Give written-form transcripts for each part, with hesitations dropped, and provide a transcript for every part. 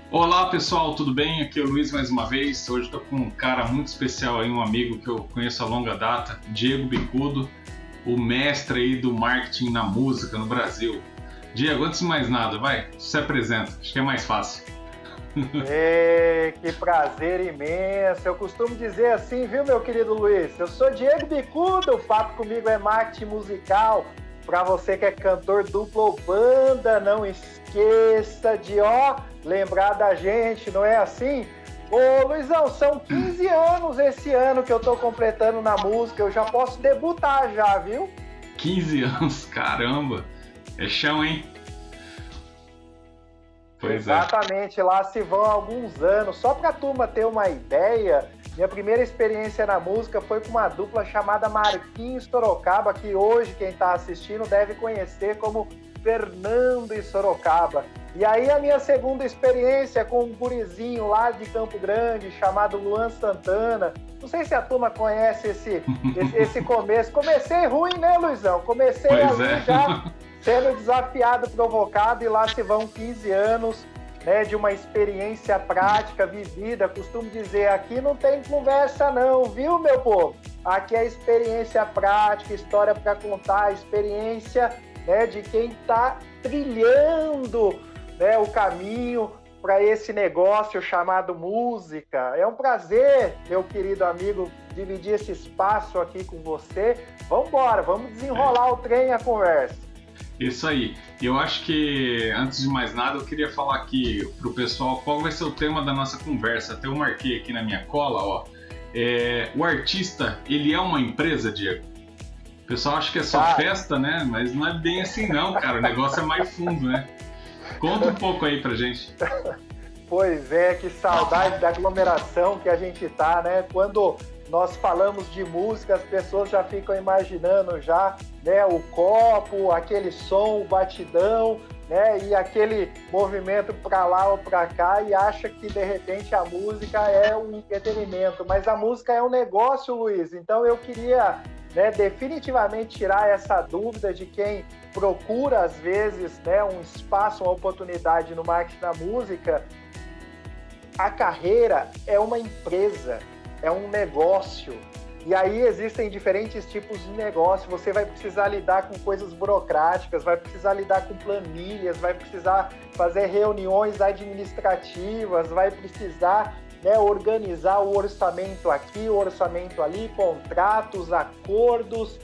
Olá pessoal, tudo bem? Aqui é o Luiz mais uma vez. Hoje estou com um cara muito especial aí, um amigo que eu conheço há longa data, Diego Bicudo, o mestre aí do marketing na música no Brasil. Diego, antes de mais nada, vai, se apresenta, acho que é mais fácil. Que prazer imenso. Eu costumo dizer assim, viu, meu querido Luiz? Eu sou Diego Bicudo, o papo comigo é marketing musical. Para você que é cantor duplo ou banda, não esqueça de, lembrar da gente, não é assim? Ô, Luizão, são 15 anos esse ano que eu tô completando na música, eu já posso debutar já, viu? 15 anos, caramba, é chão, hein? Pois é. Exatamente, lá se vão alguns anos. Só para a turma ter uma ideia, minha primeira experiência na música foi com uma dupla chamada Marquinhos Sorocaba, que hoje quem está assistindo deve conhecer como Fernando e Sorocaba. E aí a minha segunda experiência com um gurizinho lá de Campo Grande, chamado Luan Santana. Não sei se a turma conhece esse começo. Comecei ruim, né, Luizão? Comecei Pois ali é. já sendo desafiado, provocado, e lá se vão 15 anos, né, de uma experiência prática, vivida. Costumo dizer, aqui não tem conversa não, viu, meu povo? Aqui é experiência prática, história para contar, experiência, né, de quem está trilhando, né, o caminho para esse negócio chamado música. É um prazer, meu querido amigo, dividir esse espaço aqui com você. Vamos embora, vamos desenrolar o trem e a conversa. Isso aí. E eu acho que, antes de mais nada, eu queria falar aqui pro pessoal qual vai ser o tema da nossa conversa. Até eu marquei aqui na minha cola, ó. O artista, ele é uma empresa, Diego? O pessoal acha que é só festa, né? Mas não é bem assim não, cara. O negócio é mais fundo, né? Conta um pouco aí pra gente. Pois é, que saudade da aglomeração que a gente tá, né? Quando nós falamos de música, as pessoas já ficam imaginando já, né, o copo, aquele som, o batidão, né, e aquele movimento para lá ou para cá, e acha que de repente a música é um entretenimento, mas a música é um negócio, Luiz. Então eu queria, né, definitivamente tirar essa dúvida de quem procura às vezes, né, um espaço, uma oportunidade no marketing da música. A carreira é uma empresa, é um negócio. E aí existem diferentes tipos de negócio. Você vai precisar lidar com coisas burocráticas, vai precisar lidar com planilhas, vai precisar fazer reuniões administrativas, vai precisar, né, organizar o orçamento aqui, o orçamento ali, contratos, acordos.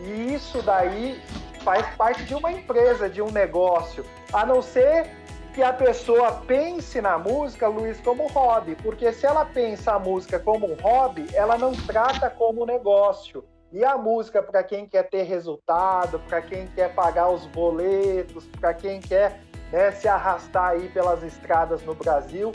E isso daí faz parte de uma empresa, de um negócio. A não ser que a pessoa pense na música, Luiz, como hobby, porque se ela pensa a música como um hobby, ela não trata como negócio. E a música, para quem quer ter resultado, para quem quer pagar os boletos, para quem quer, né, se arrastar aí pelas estradas no Brasil,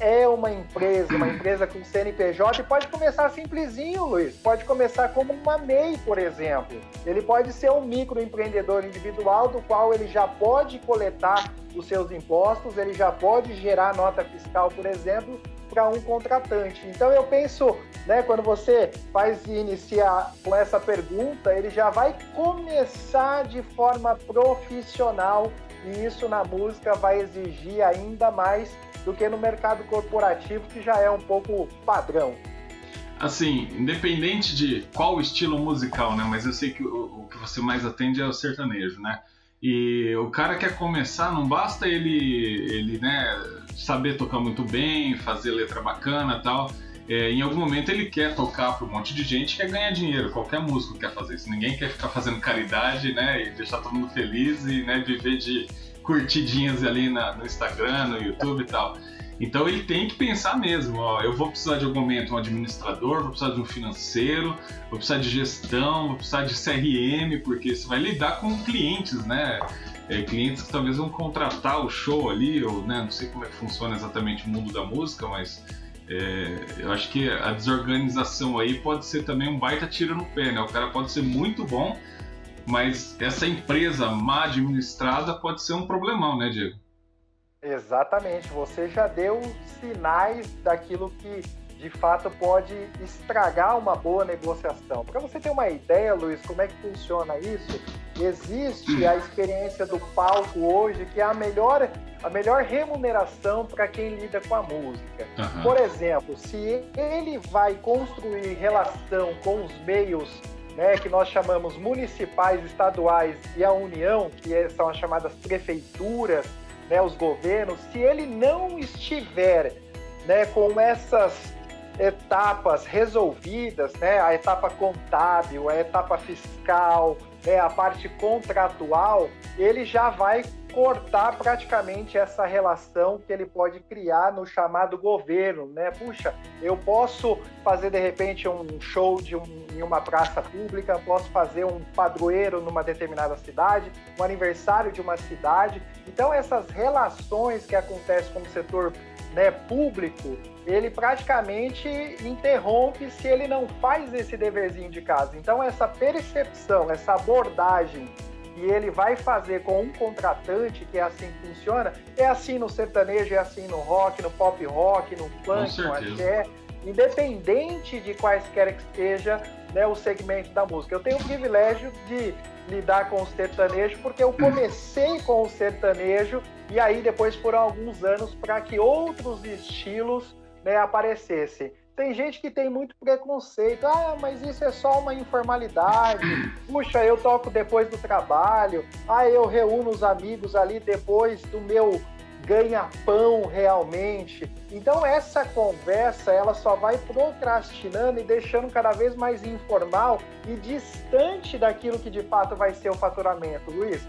é uma empresa com CNPJ, e pode começar simplesinho, Luiz. Pode começar como uma MEI, por exemplo. Ele pode ser um microempreendedor individual, do qual ele já pode coletar os seus impostos, ele já pode gerar nota fiscal, por exemplo, para um contratante. Então eu penso, né, quando você faz e inicia com essa pergunta, ele já vai começar de forma profissional, e isso na música vai exigir ainda mais do que no mercado corporativo, que já é um pouco padrão. Assim, independente de qual estilo musical, né? Mas eu sei que o que você mais atende é o sertanejo, né? E o cara quer começar, não basta ele, né, saber tocar muito bem, fazer letra bacana e tal. Em algum momento ele quer tocar para um monte de gente, quer ganhar dinheiro. Qualquer músico quer fazer isso. Ninguém quer ficar fazendo caridade, né? E deixar todo mundo feliz e, né, viver de curtidinhas ali no Instagram, no YouTube e tal. Então ele tem que pensar mesmo, ó, eu vou precisar de algum momento um administrador, vou precisar de um financeiro, vou precisar de gestão, vou precisar de CRM, porque você vai lidar com clientes, né? Clientes que talvez vão contratar o show ali, ou, né, não sei como é que funciona exatamente o mundo da música, mas eu acho que a desorganização aí pode ser também um baita tiro no pé, né? O cara pode ser muito bom, mas essa empresa mal administrada pode ser um problemão, né, Diego? Exatamente, você já deu sinais daquilo que de fato pode estragar uma boa negociação. Para você ter uma ideia, Luiz, como é que funciona isso, existe a experiência do palco hoje, que é a melhor remuneração para quem lida com a música. Uhum. Por exemplo, se ele vai construir relação com os meios, né, que nós chamamos municipais, estaduais e a União, que são as chamadas prefeituras, né, os governos, se ele não estiver, né, com essas etapas resolvidas, né, a etapa contábil, a etapa fiscal, né, a parte contratual, ele já vai cortar praticamente essa relação que ele pode criar no chamado governo, né? Puxa, eu posso fazer de repente um show em uma praça pública, posso fazer um padroeiro numa determinada cidade, um aniversário de uma cidade. Então essas relações que acontecem com o setor, né, público, ele praticamente interrompe se ele não faz esse deverzinho de casa. Então essa percepção, essa abordagem que ele vai fazer com um contratante, que é assim que funciona, é assim no sertanejo, é assim no rock, no pop rock, no funk, no axé, independente de quaisquer que seja, né, o segmento da música. Eu tenho o privilégio de lidar com o sertanejo, porque eu comecei com o sertanejo e aí depois foram alguns anos para que outros estilos, né, aparecessem. Tem gente que tem muito preconceito. Ah, mas isso é só uma informalidade. Puxa, eu toco depois do trabalho. Ah, eu reúno os amigos ali depois do meu ganha-pão realmente. Então essa conversa, ela só vai procrastinando e deixando cada vez mais informal e distante daquilo que de fato vai ser o faturamento, Luiz.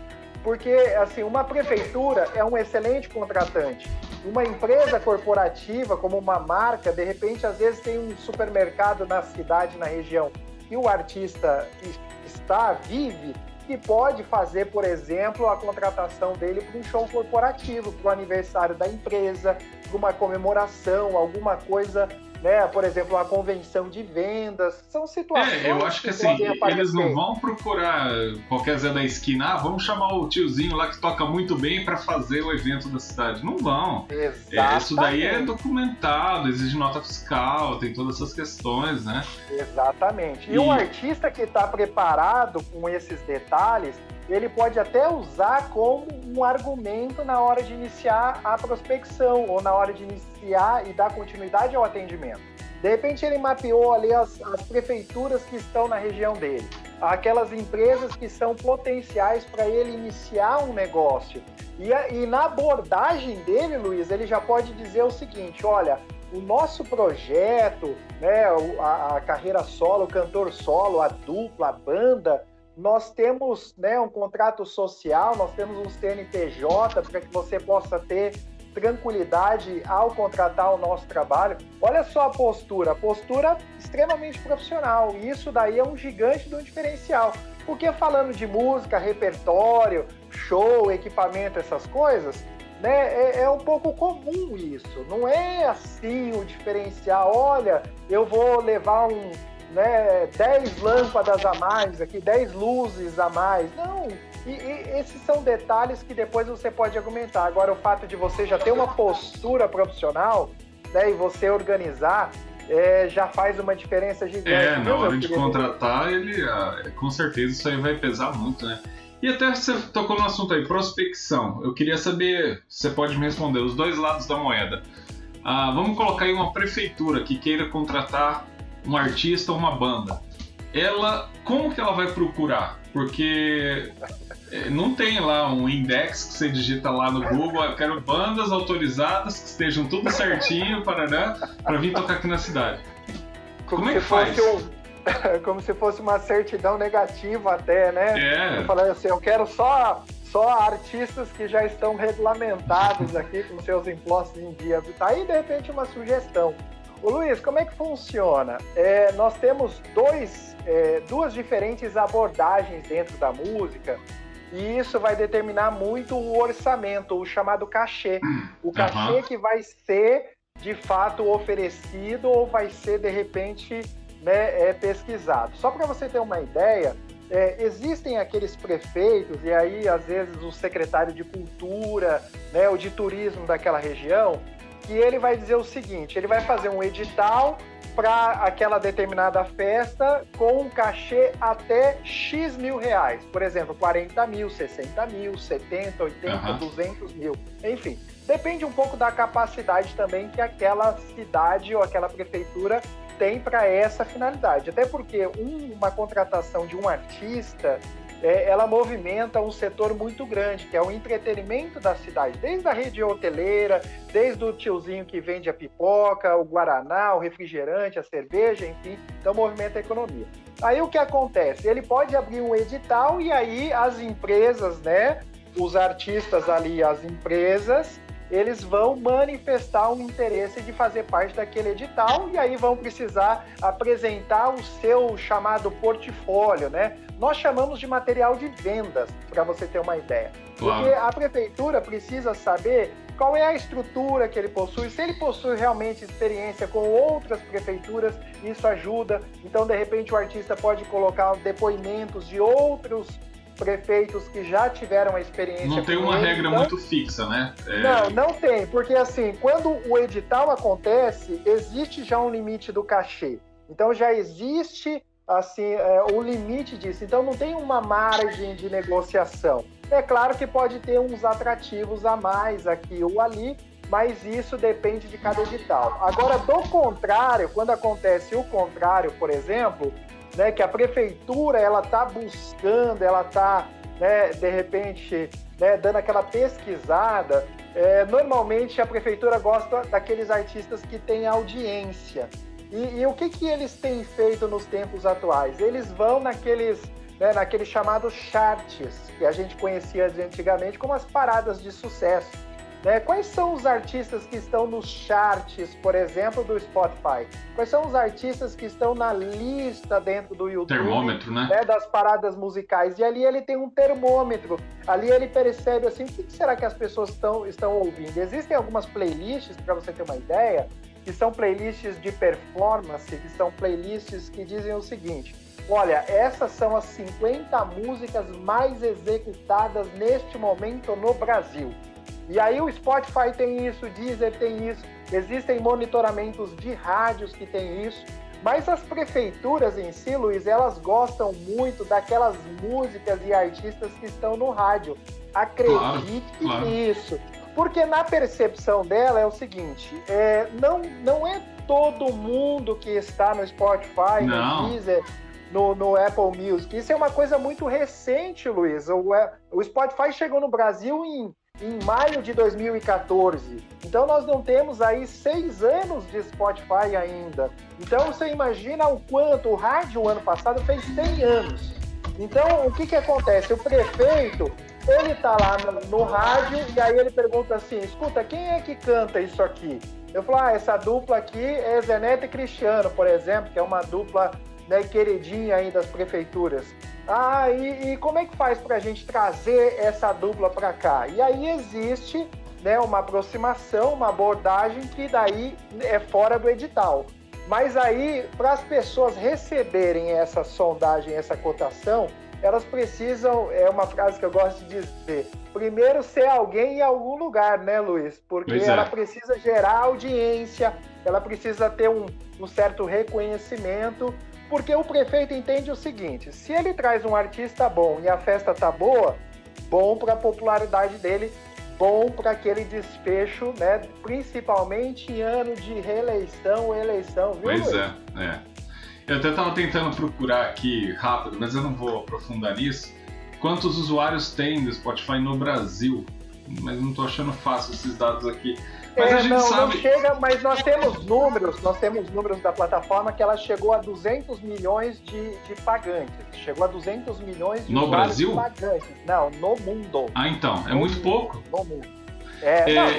Porque, assim, uma prefeitura é um excelente contratante. Uma empresa corporativa, como uma marca, de repente, às vezes tem um supermercado na cidade, na região, que o artista vive, e pode fazer, por exemplo, a contratação dele para um show corporativo, para o aniversário da empresa, para uma comemoração, alguma coisa, né? Por exemplo, uma convenção de vendas. São situações eu acho que assim, eles não vão procurar qualquer Zé da esquina, vamos chamar o tiozinho lá que toca muito bem para fazer o evento da cidade. Não vão. Isso daí é documentado, exige nota fiscal, tem todas essas questões, né? Exatamente. E o artista que está preparado com esses detalhes, ele pode até usar como um argumento na hora de iniciar a prospecção ou na hora de iniciar e dar continuidade ao atendimento. De repente ele mapeou ali as prefeituras que estão na região dele, aquelas empresas que são potenciais para ele iniciar um negócio. E na abordagem dele, Luiz, ele já pode dizer o seguinte: olha, o nosso projeto, né, a carreira solo, o cantor solo, a dupla, a banda, nós temos, né, um contrato social, nós temos um CNPJ para que você possa ter tranquilidade ao contratar o nosso trabalho. Olha só a postura extremamente profissional, e isso daí é um gigante do diferencial, porque falando de música, repertório, show, equipamento, essas coisas, né, é um pouco comum isso, não é assim o diferencial. Olha, eu vou levar 10 lâmpadas a mais aqui, 10 luzes a mais. Não, e esses são detalhes que depois você pode argumentar. Agora, o fato de você já ter uma postura profissional, né, e você organizar, já faz uma diferença gigante. Na hora de contratar, com certeza isso aí vai pesar muito, né? E até você tocou no assunto aí, prospecção. Eu queria saber, você pode me responder, os dois lados da moeda. Vamos colocar aí uma prefeitura que queira contratar um artista ou uma banda. Como que ela vai procurar? Porque não tem lá um index que você digita lá no Google, eu quero bandas autorizadas que estejam tudo certinho para vir tocar aqui na cidade. Como é que faz? Como se fosse uma certidão negativa até, né? Eu falei assim, eu quero só artistas que já estão regulamentados aqui com seus impostos em dia. Tá aí, de repente, uma sugestão. Ô Luiz, como é que funciona? Nós temos duas diferentes abordagens dentro da música, e isso vai determinar muito o orçamento, o chamado cachê. O cachê que vai ser, de fato, oferecido ou vai ser, de repente, né, pesquisado. Só para você ter uma ideia, existem aqueles prefeitos, e aí, às vezes, o secretário de cultura, né, ou de turismo daquela região, que ele vai dizer o seguinte, ele vai fazer um edital para aquela determinada festa com um cachê até X mil reais. Por exemplo, 40 mil, 60 mil, 70, 80, 200 mil. Enfim, depende um pouco da capacidade também que aquela cidade ou aquela prefeitura tem para essa finalidade. Até porque uma contratação de um artista, ela movimenta um setor muito grande, que é o entretenimento da cidade, desde a rede hoteleira, desde o tiozinho que vende a pipoca, o guaraná, o refrigerante, a cerveja, enfim, então movimenta a economia. Aí o que acontece? Ele pode abrir um edital e aí as empresas, né, os artistas ali, as empresas, eles vão manifestar um interesse de fazer parte daquele edital e aí vão precisar apresentar o seu chamado portfólio, né? Nós chamamos de material de vendas, para você ter uma ideia. Claro. Porque a prefeitura precisa saber qual é a estrutura que ele possui, se ele possui realmente experiência com outras prefeituras, isso ajuda. Então, de repente, o artista pode colocar depoimentos de outros prefeitos que já tiveram a experiência. Não tem uma regra muito fixa, né? Não tem, porque assim, quando o edital acontece, existe já um limite do cachê. Então já existe assim, o limite disso. Então não tem uma margem de negociação. É claro que pode ter uns atrativos a mais aqui ou ali, mas isso depende de cada edital. Agora, do contrário, quando acontece o contrário, por exemplo, né, que a prefeitura ela está buscando, ela está, né, de repente, né, dando aquela pesquisada, normalmente a prefeitura gosta daqueles artistas que têm audiência. E o que eles têm feito nos tempos atuais? Eles vão naqueles chamados charts, que a gente conhecia antigamente como as paradas de sucesso. Quais são os artistas que estão nos charts, por exemplo, do Spotify? Quais são os artistas que estão na lista dentro do YouTube? Termômetro, né? Das paradas musicais. E ali ele tem um termômetro. Ali ele percebe assim, o que será que as pessoas estão ouvindo? Existem algumas playlists, para você ter uma ideia, que são playlists de performance, que são playlists que dizem o seguinte: olha, essas são as 50 músicas mais executadas neste momento no Brasil. E aí o Spotify tem isso, o Deezer tem isso, existem monitoramentos de rádios que tem isso, mas as prefeituras em si, Luiz, elas gostam muito daquelas músicas e artistas que estão no rádio. Acredite nisso. Porque na percepção dela é o seguinte, não é todo mundo que está no Spotify, no Deezer, no Apple Music. Isso é uma coisa muito recente, Luiz. O Spotify chegou no Brasil em maio de 2014. Então nós não temos aí 6 anos de Spotify ainda. Então você imagina o quanto o rádio ano passado fez 100 anos. Então o que acontece? O prefeito, ele tá lá no rádio e aí ele pergunta assim, escuta, quem é que canta isso aqui? Eu falo, essa dupla aqui é Zé Neto e Cristiano, por exemplo, que é uma dupla, né, queridinha aí das prefeituras. E como é que faz para a gente trazer essa dupla para cá? E aí existe, né, uma aproximação, uma abordagem que daí é fora do edital. Mas aí, para as pessoas receberem essa sondagem, essa cotação, elas precisam, é uma frase que eu gosto de dizer, primeiro ser alguém em algum lugar, né, Luiz? Porque ela precisa gerar audiência, ela precisa ter um certo reconhecimento, porque o prefeito entende o seguinte, se ele traz um artista bom e a festa tá boa, bom para a popularidade dele, bom para aquele desfecho, né? Principalmente em ano de reeleição, eleição, viu? Pois é. Eu até estava tentando procurar aqui rápido, mas eu não vou aprofundar nisso. Quantos usuários tem do Spotify no Brasil? Mas não estou achando fácil esses dados aqui. Mas a gente sabe... Não chega, mas nós temos números da plataforma que ela chegou a 200 milhões de pagantes. Chegou a 200 milhões de no Brasil? Pagantes. Não, no mundo. Então, é muito pouco. No mundo.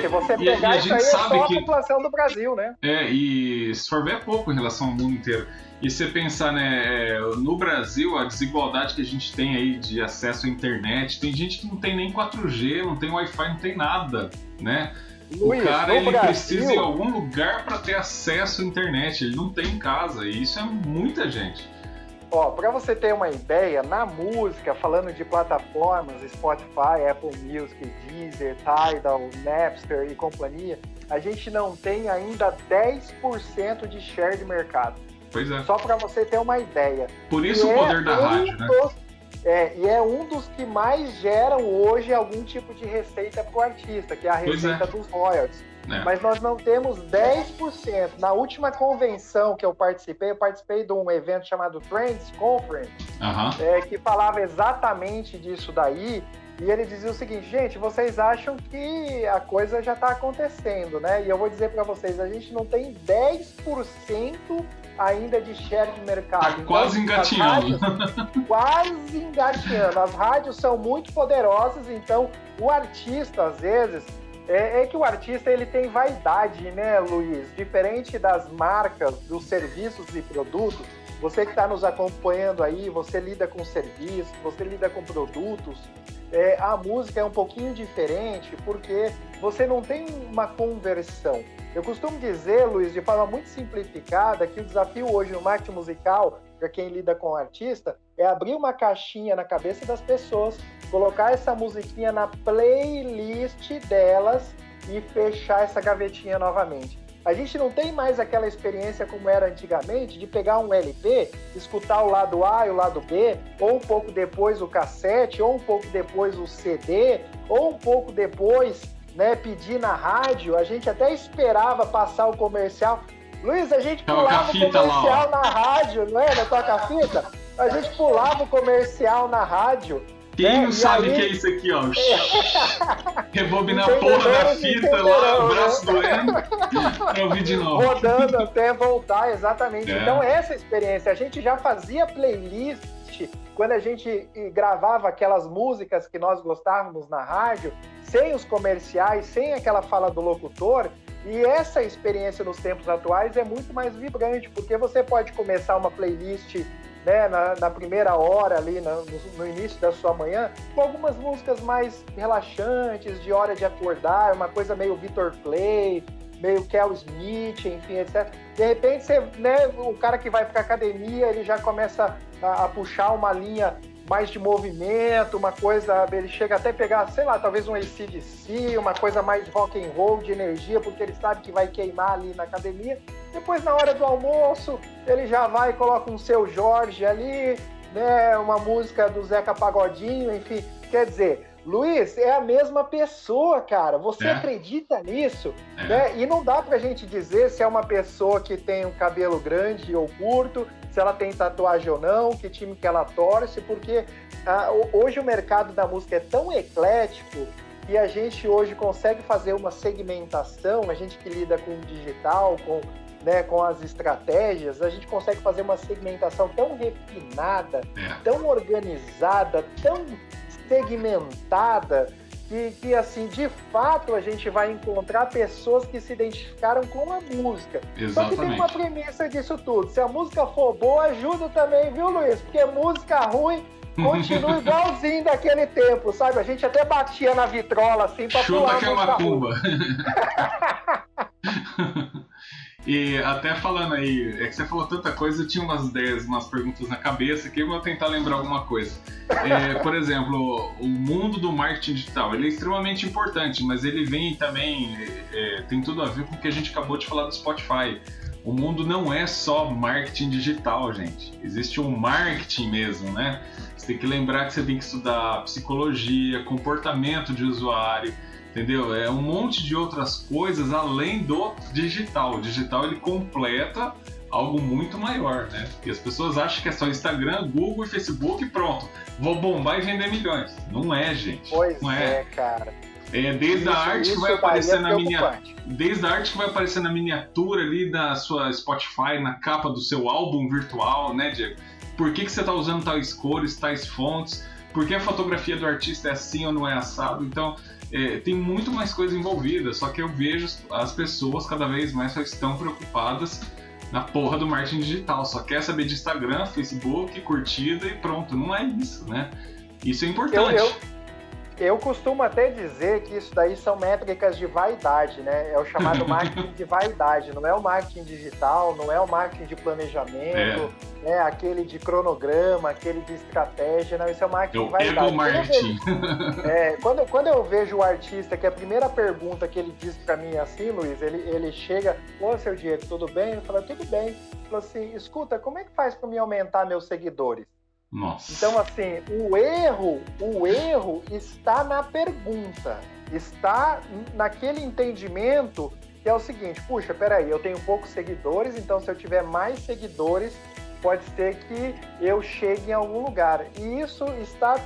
Se você pegar isso aí, é só a população do Brasil, né? E se for ver, é pouco em relação ao mundo inteiro. E se você pensar, né, no Brasil, a desigualdade que a gente tem aí de acesso à internet, tem gente que não tem nem 4G, não tem Wi-Fi, não tem nada, né? Luiz, o cara, ele precisa ir em algum lugar para ter acesso à internet, ele não tem em casa, e isso é muita gente. Ó, para você ter uma ideia, na música, falando de plataformas, Spotify, Apple Music, Deezer, Tidal, Napster e companhia, a gente não tem ainda 10% de share de mercado. Pois é. Só para você ter uma ideia. Por isso o poder da rádio, né? E é um dos que mais geram hoje algum tipo de receita para o artista, que é a receita dos royalties. Mas nós não temos 10%. Na última convenção que eu participei de um evento chamado Trends Conference, que falava exatamente disso daí, e ele dizia o seguinte: gente, vocês acham que a coisa já está acontecendo, né? E eu vou dizer para vocês, a gente não tem 10% ainda de share de mercado. Então, quase engatinhando. Quase engatinhando. As rádios são muito poderosas, então o artista, às vezes, é que o artista ele tem vaidade, né, Luiz? Diferente das marcas, dos serviços e produtos, você que está nos acompanhando aí, você lida com serviços, você lida com produtos, a música é um pouquinho diferente porque você não tem uma conversão. Eu costumo dizer, Luiz, de forma muito simplificada, que o desafio hoje no marketing musical, para quem lida com o artista, é abrir uma caixinha na cabeça das pessoas, colocar essa musiquinha na playlist delas e fechar essa gavetinha novamente. A gente não tem mais aquela experiência como era antigamente, de pegar um LP, escutar o lado A e o lado B, ou um pouco depois o cassete, ou um pouco depois o CD, ou um pouco depois, né, pedir na rádio. A gente até esperava passar o comercial. Luiz, a gente pulava o comercial na rádio, não é? Na toca-fita? A gente pulava o comercial na rádio. Quem não sabe o que é isso aqui, ó? Rebobina a porra da fita lá, o braço doendo, pra ouvir de novo. Rodando até voltar, exatamente. Então, essa experiência, a gente já fazia playlist quando a gente gravava aquelas músicas que nós gostávamos na rádio, sem os comerciais, sem aquela fala do locutor. E essa experiência nos tempos atuais é muito mais vibrante, porque você pode começar uma playlist, né, na primeira hora ali, no início da sua manhã, com algumas músicas mais relaxantes, de hora de acordar, uma coisa meio Victor Clay, meio Kel Smith, enfim, etc. De repente, você, né, o cara que vai para academia, ele já começa a puxar uma linha mais de movimento, uma coisa, ele chega até a pegar, sei lá, talvez um AC/DC, uma coisa mais rock and roll, de energia, porque ele sabe que vai queimar ali na academia. Depois, na hora do almoço, ele já vai e coloca um Seu Jorge ali, né, uma música do Zeca Pagodinho, enfim. Quer dizer, Luiz, é a mesma pessoa, cara. Você acredita nisso? Né? E não dá pra gente dizer se é uma pessoa que tem um cabelo grande ou curto, se ela tem tatuagem ou não, que time que ela torce, porque hoje o mercado da música é tão eclético que a gente hoje consegue fazer uma segmentação, a gente que lida com o digital, com as estratégias, a gente consegue fazer uma segmentação tão refinada, tão organizada, tão segmentada, que assim, de fato, a gente vai encontrar pessoas que se identificaram com a música. Exatamente. Só que tem uma premissa disso tudo. Se a música for boa, ajuda também, viu, Luiz? Porque música ruim continua igualzinho daquele tempo, sabe? A gente até batia na vitrola, assim, pra pular. Chuta que é uma tumba. E até falando aí, é que você falou tanta coisa, eu tinha umas ideias, umas perguntas na cabeça que eu vou tentar lembrar alguma coisa. Por exemplo, o mundo do marketing digital, ele é extremamente importante, mas ele vem também, tem tudo a ver com o que a gente acabou de falar do Spotify. O mundo não é só marketing digital, gente. Existe um marketing mesmo, né? Você tem que lembrar que você tem que estudar psicologia, comportamento de usuário, entendeu? É um monte de outras coisas além do digital. O digital, ele completa algo muito maior, né? E as pessoas acham que é só Instagram, Google e Facebook e pronto. Vou bombar e vender milhões. Não é, gente. Pois não é, cara. Desde a arte que vai aparecer na desde a arte que vai aparecer na miniatura ali da sua Spotify, na capa do seu álbum virtual, né, Diego? Por que você está usando tais cores, tais fontes? Por que a fotografia do artista é assim ou não é assado? Então, tem muito mais coisa envolvida, só que eu vejo as pessoas cada vez mais só estão preocupadas na porra do marketing digital, só quer saber de Instagram, Facebook, curtida e pronto. Não é isso, né? Isso é importante. Eu costumo até dizer que isso daí são métricas de vaidade, né? É o chamado marketing de vaidade, não é o marketing digital, não é o marketing de planejamento, né? Aquele de cronograma, aquele de estratégia, não, isso é o marketing de vaidade. Ego marketing. Quando eu vejo o artista, que a primeira pergunta que ele diz para mim é assim, Luiz, ele chega, ô, seu Diego, tudo bem? Eu falo, tudo bem. Ele falou assim, escuta, como é que faz para mim aumentar meus seguidores? Nossa. Então, assim, o erro está na pergunta, está naquele entendimento que é o seguinte, puxa, peraí, eu tenho poucos seguidores, então se eu tiver mais seguidores, pode ser que eu chegue em algum lugar. E isso está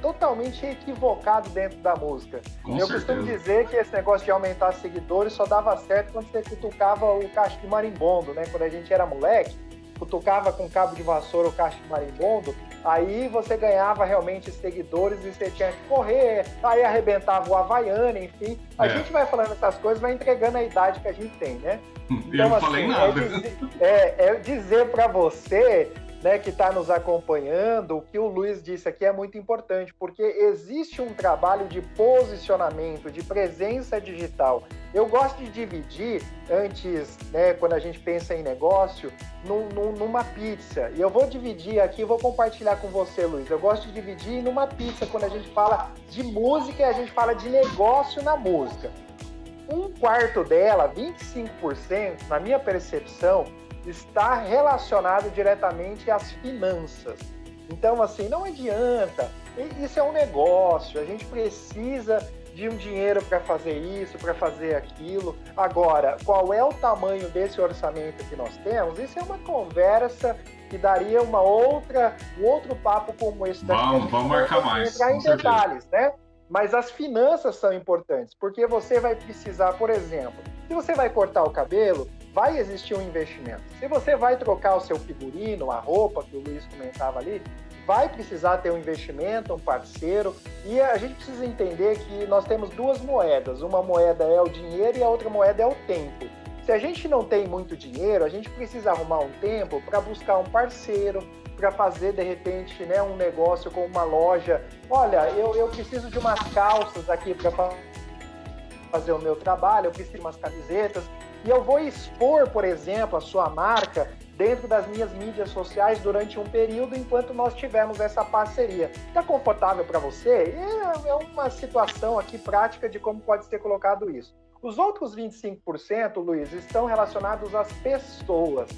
totalmente equivocado dentro da música. Eu costumo dizer que esse negócio de aumentar seguidores só dava certo quando você cutucava o cacho de marimbondo, né? Quando a gente era moleque, cutucava com cabo de vassoura o cacho de marimbondo, aí você ganhava realmente seguidores e você tinha que correr, aí arrebentava o Havaiana, enfim. A gente vai falando essas coisas, vai entregando a idade que a gente tem, né? Então, eu não falei nada. É dizer para você, né, que está nos acompanhando, o que o Luiz disse aqui é muito importante, porque existe um trabalho de posicionamento, de presença digital. Eu gosto de dividir, antes, né, quando a gente pensa em negócio, numa pizza. E eu vou dividir aqui, vou compartilhar com você, Luiz. Eu gosto de dividir numa pizza, quando a gente fala de música e a gente fala de negócio na música. Um quarto dela, 25%, na minha percepção, está relacionado diretamente às finanças. Então, assim, não adianta. Isso é um negócio, a gente precisa de um dinheiro para fazer isso, para fazer aquilo. Agora, qual é o tamanho desse orçamento que nós temos? Isso é uma conversa que daria um outro papo como esse daqui. Vamos marcar mais. Entrar em detalhes, né? Mas as finanças são importantes, porque você vai precisar, por exemplo, se você vai cortar o cabelo, vai existir um investimento. Se você vai trocar o seu figurino, a roupa que o Luiz comentava ali, vai precisar ter um investimento, um parceiro, e a gente precisa entender que nós temos duas moedas. Uma moeda é o dinheiro e a outra moeda é o tempo. Se a gente não tem muito dinheiro, a gente precisa arrumar um tempo para buscar um parceiro, para fazer, de repente, né, um negócio com uma loja. Olha, eu preciso de umas calças aqui para fazer o meu trabalho, eu preciso de umas camisetas, e eu vou expor, por exemplo, a sua marca dentro das minhas mídias sociais durante um período enquanto nós tivermos essa parceria. Está confortável para você? É uma situação aqui prática de como pode ser colocado isso. Os outros 25%, Luiz, estão relacionados às pessoas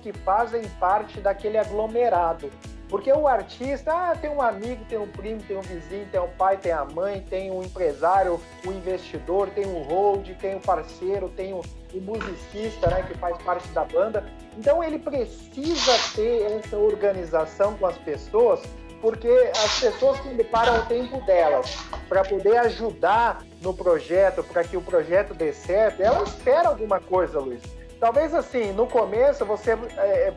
que fazem parte daquele aglomerado. Porque o artista, tem um amigo, tem um primo, tem um vizinho, tem um pai, tem a mãe, tem um empresário, o investidor, tem um hold, tem um parceiro, tem o musicista, né, que faz parte da banda. Então ele precisa ter essa organização com as pessoas, porque as pessoas que param o tempo delas para poder ajudar no projeto, para que o projeto dê certo, ela espera alguma coisa, Luiz. Talvez assim, no começo você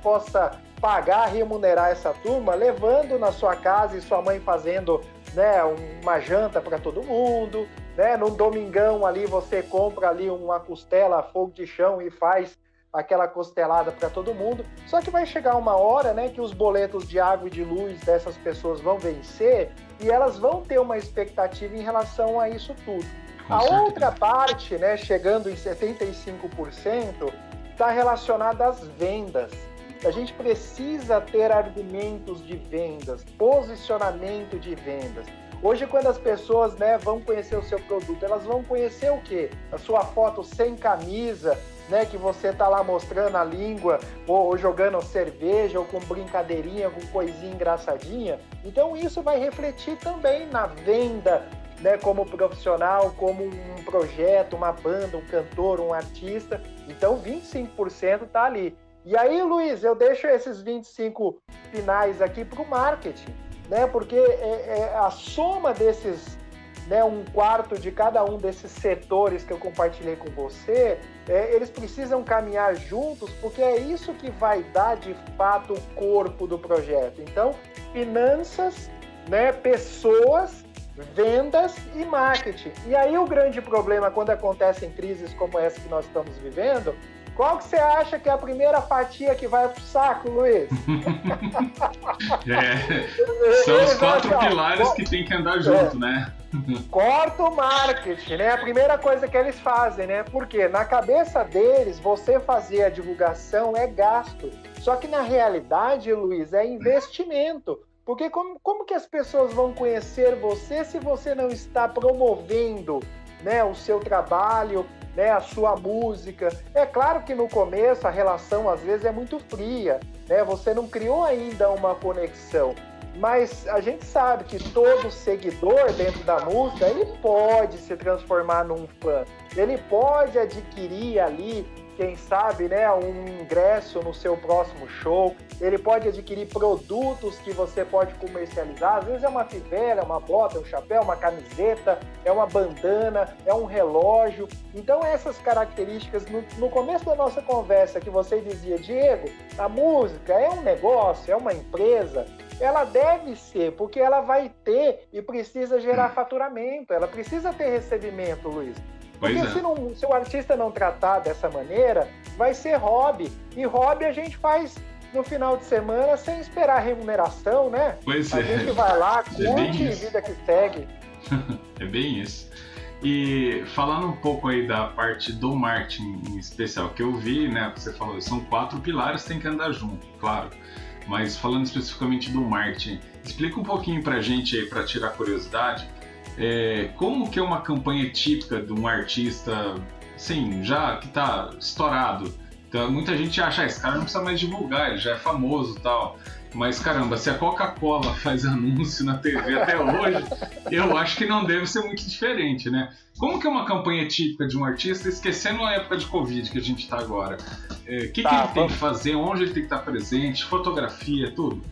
possa pagar, remunerar essa turma, levando na sua casa e sua mãe fazendo, né, uma janta para todo mundo, né? Num domingão ali você compra ali uma costela a fogo de chão e faz aquela costelada para todo mundo. Só que vai chegar uma hora, né, que os boletos de água e de luz dessas pessoas vão vencer e elas vão ter uma expectativa em relação a isso tudo. A outra parte, né, chegando em 75%, está relacionada às vendas. A gente precisa ter argumentos de vendas, posicionamento de vendas. Hoje, quando as pessoas, né, vão conhecer o seu produto, elas vão conhecer o quê? A sua foto sem camisa, né, que você está lá mostrando a língua, ou jogando cerveja, ou com brincadeirinha, com coisinha engraçadinha. Então, isso vai refletir também na venda, né, como profissional, como um projeto, uma banda, um cantor, um artista. Então, 25% está ali. E aí, Luiz, eu deixo esses 25 finais aqui para o marketing, né? Porque a soma desses, né, um quarto de cada um desses setores que eu compartilhei com você, eles precisam caminhar juntos, porque é isso que vai dar, de fato, o corpo do projeto. Então, finanças, né, pessoas, vendas e marketing. E aí o grande problema quando acontecem crises como essa que nós estamos vivendo Qual que você acha que é a primeira fatia que vai pro saco, Luiz? São os 4 pilares que tem que andar junto, né? Corta o marketing, né? A primeira coisa que eles fazem, né? Porque na cabeça deles, você fazer a divulgação é gasto. Só que na realidade, Luiz, é investimento. Porque como que as pessoas vão conhecer você se você não está promovendo, né, o seu trabalho, né, a sua música? É claro que no começo a relação às vezes é muito fria, né? Você não criou ainda uma conexão. Mas a gente sabe que todo seguidor dentro da música, ele pode se transformar num fã. Ele pode adquirir ali, quem sabe, né, um ingresso no seu próximo show. Ele pode adquirir produtos que você pode comercializar. Às vezes é uma fivela, uma bota, um chapéu, uma camiseta, é uma bandana, é um relógio. Então essas características, no começo da nossa conversa que você dizia, Diego, a música é um negócio, é uma empresa. Ela deve ser, porque ela vai ter e precisa gerar faturamento, ela precisa ter recebimento, Luiz. Porque se o artista não tratar dessa maneira, vai ser hobby. E hobby a gente faz no final de semana sem esperar remuneração, né? A gente vai lá, curte e vida que segue. É bem isso. E falando um pouco aí da parte do marketing em especial, que eu vi, né, você falou, são 4 pilares que tem que andar junto, claro. Mas falando especificamente do marketing, explica um pouquinho pra gente aí, pra tirar curiosidade, como que é uma campanha típica de um artista, assim, já que tá estourado. Então, muita gente acha, esse cara não precisa mais divulgar, ele já é famoso e tal. Mas caramba, se a Coca-Cola faz anúncio na TV até hoje, eu acho que não deve ser muito diferente, né? Como que é uma campanha típica de um artista, esquecendo a época de Covid que a gente está agora? Que ele tem que fazer, onde ele tem que estar presente, fotografia, tudo?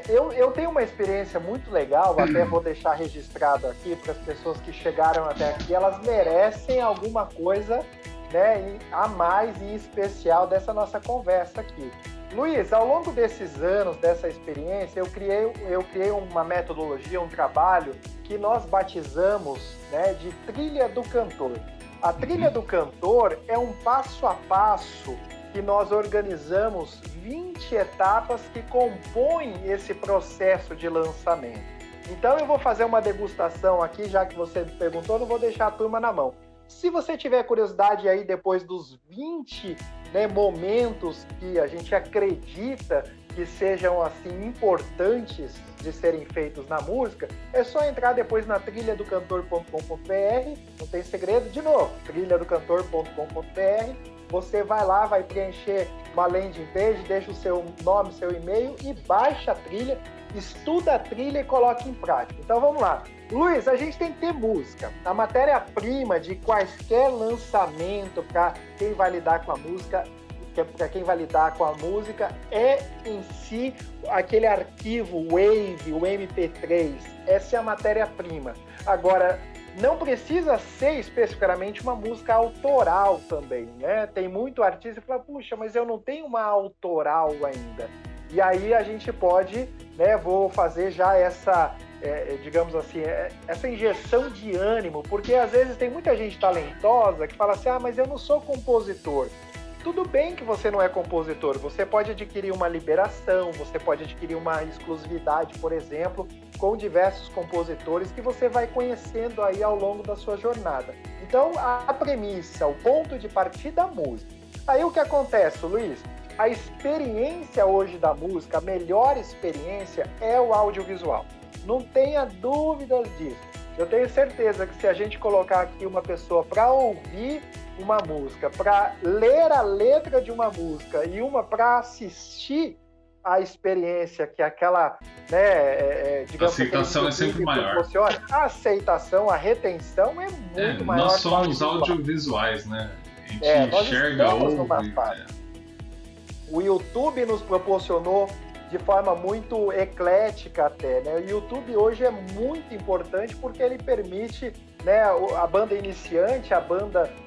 Eu tenho uma experiência muito legal, até vou deixar registrado aqui para as pessoas que chegaram até aqui, elas merecem alguma coisa, né, a mais e especial dessa nossa conversa aqui. Luiz, ao longo desses anos, dessa experiência, eu criei uma metodologia, um trabalho que nós batizamos, né, de Trilha do Cantor. A Trilha do Cantor é um passo a passo que nós organizamos 20 etapas que compõem esse processo de lançamento. Então eu vou fazer uma degustação aqui, já que você perguntou, não vou deixar a turma na mão. Se você tiver curiosidade aí depois dos 20, né, momentos que a gente acredita que sejam assim importantes de serem feitos na música, é só entrar depois na trilhadocantor.com.br, não tem segredo, de novo, trilhadocantor.com.br, você vai lá, vai preencher uma landing page, deixa o seu nome, seu e-mail e baixa a trilha, estuda a trilha e coloca em prática. Então vamos lá. Luiz, a gente tem que ter música. A matéria-prima de quaisquer lançamento para quem vai lidar com a música, para quem vai lidar com a música, é em si aquele arquivo Wave, o MP3. Essa é a matéria-prima. Agora, não precisa ser especificamente uma música autoral também, né? Tem muito artista que fala, puxa, mas eu não tenho uma autoral ainda. E aí a gente pode, né, vou fazer já essa, digamos assim, essa injeção de ânimo, porque às vezes tem muita gente talentosa que fala assim, mas eu não sou compositor. Tudo bem que você não é compositor, você pode adquirir uma liberação, você pode adquirir uma exclusividade, por exemplo, com diversos compositores que você vai conhecendo aí ao longo da sua jornada. Então, a premissa, o ponto de partida é a música. Aí o que acontece, Luiz? A experiência hoje da música, a melhor experiência é o audiovisual. Não tenha dúvidas disso. Eu tenho certeza que se a gente colocar aqui uma pessoa para ouvir uma música, para ler a letra de uma música e uma para assistir a experiência que aquela, né, digamos, a aceitação é sempre maior. A aceitação, a retenção é muito maior. Nós somos audiovisuais, né? A gente enxerga, ouve. O YouTube nos proporcionou de forma muito eclética até, né? O YouTube hoje é muito importante porque ele permite, né, a banda iniciante,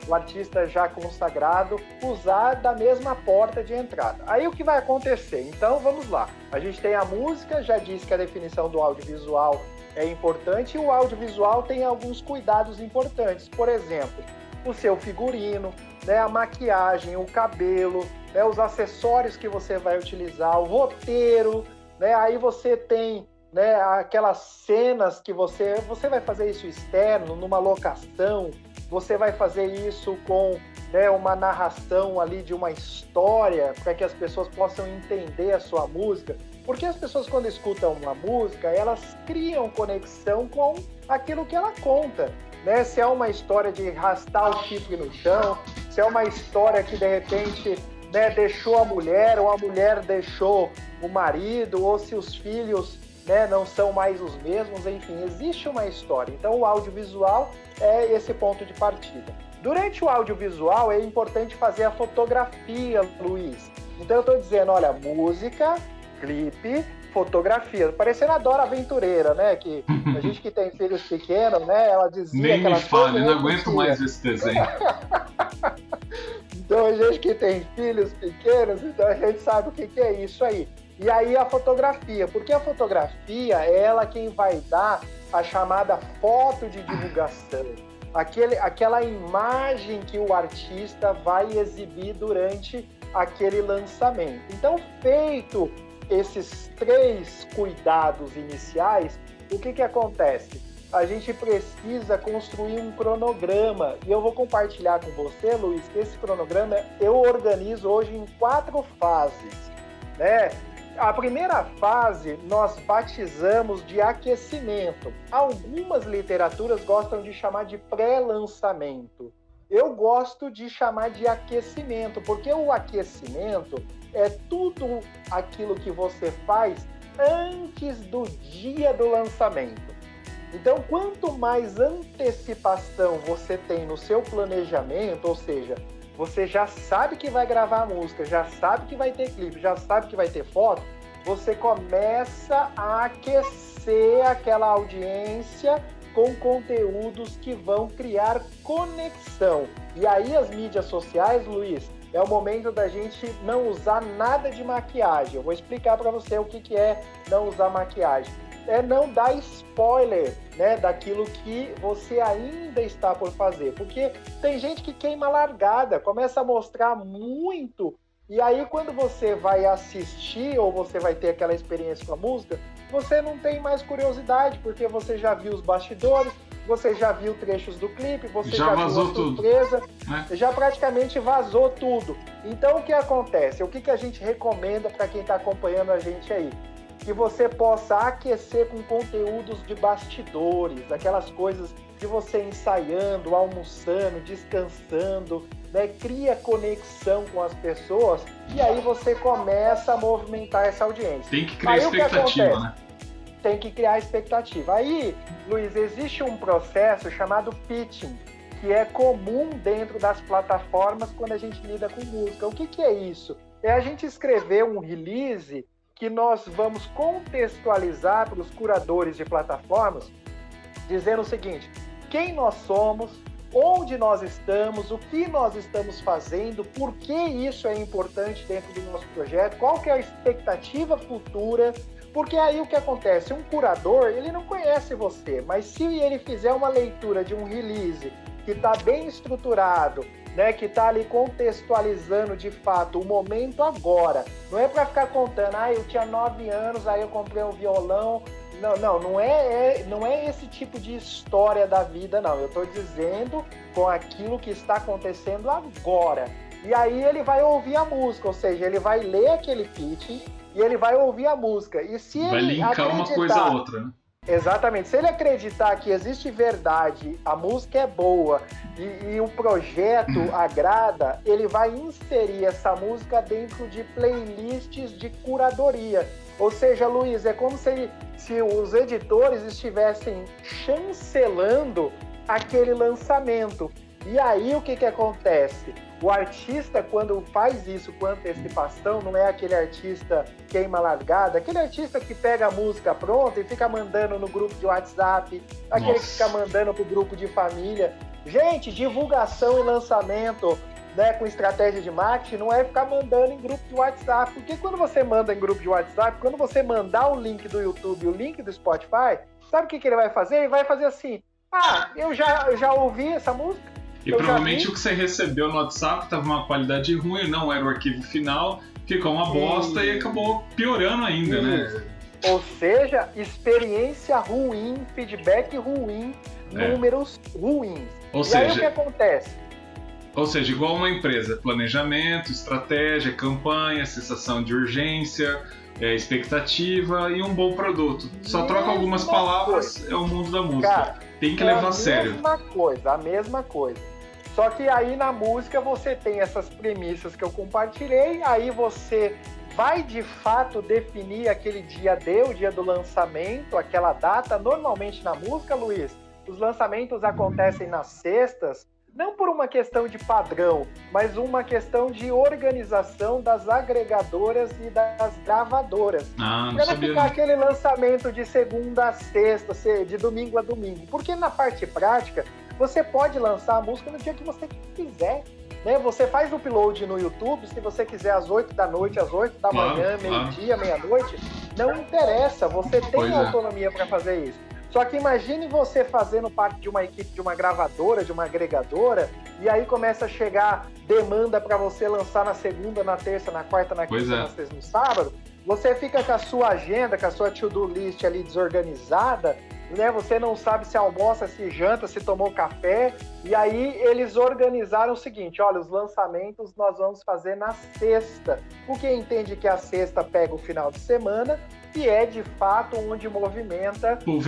o artista já consagrado, usar da mesma porta de entrada. Aí o que vai acontecer? Então vamos lá. A gente tem a música, já disse que a definição do audiovisual é importante, e o audiovisual tem alguns cuidados importantes. Por exemplo, o seu figurino, né, a maquiagem, o cabelo, né, os acessórios que você vai utilizar, o roteiro, né, aí você tem, né, aquelas cenas que você vai fazer isso externo, numa locação, você vai fazer isso com, né, uma narração ali de uma história, para que as pessoas possam entender a sua música, porque as pessoas quando escutam uma música, elas criam conexão com aquilo que ela conta, né? Se é uma história de arrastar o chifre no chão, se é uma história que de repente, né, deixou a mulher, ou a mulher deixou o marido, ou se os filhos, né, não são mais os mesmos, enfim, existe uma história. Então o audiovisual é esse ponto de partida. Durante o audiovisual é importante fazer a fotografia, Luiz. Então eu estou dizendo, olha, música, clipe, fotografia. Parecendo a Dora Aventureira, né? Que a gente que tem filhos pequenos, né? Ela dizia nem me fale, não coisas, aguento mais esse desenho. Então a gente que tem filhos pequenos, então a gente sabe o que é isso aí. E aí a fotografia, porque a fotografia é ela quem vai dar a chamada foto de divulgação. Aquela imagem que o artista vai exibir durante aquele lançamento. Então, feito esses 3 cuidados iniciais, o que acontece? A gente precisa construir um cronograma, e eu vou compartilhar com você, Luiz, que esse cronograma eu organizo hoje em 4 fases, né? A primeira fase nós batizamos de aquecimento. Algumas literaturas gostam de chamar de pré-lançamento. Eu gosto de chamar de aquecimento, porque o aquecimento é tudo aquilo que você faz antes do dia do lançamento. Então, quanto mais antecipação você tem no seu planejamento, ou seja, você já sabe que vai gravar a música, já sabe que vai ter clipe, já sabe que vai ter foto, você começa a aquecer aquela audiência com conteúdos que vão criar conexão. E aí as mídias sociais, Luiz, é o momento da gente não usar nada de maquiagem. Eu vou explicar para você o que é não usar maquiagem. É não dar spoiler, né, daquilo que você ainda está por fazer. Porque tem gente que queima largada, começa a mostrar muito, e aí quando você vai assistir ou você vai ter aquela experiência com a música, você não tem mais curiosidade, porque você já viu os bastidores, você já viu trechos do clipe, você já viu a surpresa, né? Já praticamente vazou tudo. Então o que acontece? O que a gente recomenda para quem está acompanhando a gente aí? Que você possa aquecer com conteúdos de bastidores, aquelas coisas de você ensaiando, almoçando, descansando, né? Cria conexão com as pessoas e aí você começa a movimentar essa audiência. Tem que criar expectativa, né? Tem que criar expectativa. Aí, Luiz, existe um processo chamado pitching, que é comum dentro das plataformas quando a gente lida com música. O que é isso? É a gente escrever um release que nós vamos contextualizar para os curadores de plataformas, dizendo o seguinte: quem nós somos, onde nós estamos, o que nós estamos fazendo, por que isso é importante dentro do nosso projeto, qual que é a expectativa futura, porque aí o que acontece? Um curador, ele não conhece você, mas se ele fizer uma leitura de um release que está bem estruturado, né, que está ali contextualizando de fato o momento agora. Não é para ficar contando, eu tinha 9 anos, aí eu comprei um violão. Não é esse tipo de história da vida, não. Eu estou dizendo com aquilo que está acontecendo agora. E aí ele vai ouvir a música, ou seja, ele vai ler aquele pitch e ele vai ouvir a música. E se vai ele linkar uma coisa a outra, né? Exatamente. Se ele acreditar que existe verdade, a música é boa e o projeto agrada, ele vai inserir essa música dentro de playlists de curadoria. Ou seja, Luiz, é como se os editores estivessem chancelando aquele lançamento. E aí o que acontece? O artista, quando faz isso com antecipação, não é aquele artista queima largada, aquele artista que pega a música pronta e fica mandando no grupo de WhatsApp, aquele que fica mandando pro grupo de família. Gente, divulgação e lançamento, né, com estratégia de marketing, não é ficar mandando em grupo de WhatsApp, porque quando você manda em grupo de WhatsApp, quando você mandar o link do YouTube, o link do Spotify, sabe o que ele vai fazer? Ele vai fazer assim: eu já ouvi essa música. E provavelmente o que você recebeu no WhatsApp estava uma qualidade ruim, não era o arquivo final, ficou uma bosta e acabou piorando ainda, né? Ou seja, experiência ruim, feedback ruim, números ruins. Ou e seja, aí o que acontece? Ou seja, igual uma empresa, planejamento, estratégia, campanha, sensação de urgência, expectativa e um bom produto. Só troca algumas palavras, é o mundo da música. Cara, tem que levar a sério. A mesma coisa. Só que aí na música você tem essas premissas que eu compartilhei, aí você vai de fato definir aquele dia D, o dia do lançamento, aquela data. Normalmente na música, Luiz, os lançamentos acontecem nas sextas, não por uma questão de padrão, mas uma questão de organização das agregadoras e das gravadoras. Não para não sabia. ficar aquele lançamento de segunda a sexta, de domingo a domingo. Porque na parte prática, você pode lançar a música no dia que você quiser. Né? Você faz o upload no YouTube, se você quiser às 8 da noite, às 8 da manhã, meio-dia, meia-noite, não interessa, você tem autonomia para fazer isso. Só que imagine você fazendo parte de uma equipe, de uma gravadora, de uma agregadora, e aí começa a chegar demanda para você lançar na segunda, na terça, na quarta, na quinta, na sexta, no sábado. Você fica com a sua agenda, com a sua to-do list ali desorganizada, né? Você não sabe se almoça, se janta, se tomou café. E aí eles organizaram o seguinte: olha, os lançamentos nós vamos fazer na sexta. Porque entende que a sexta pega o final de semana e é de fato onde movimenta os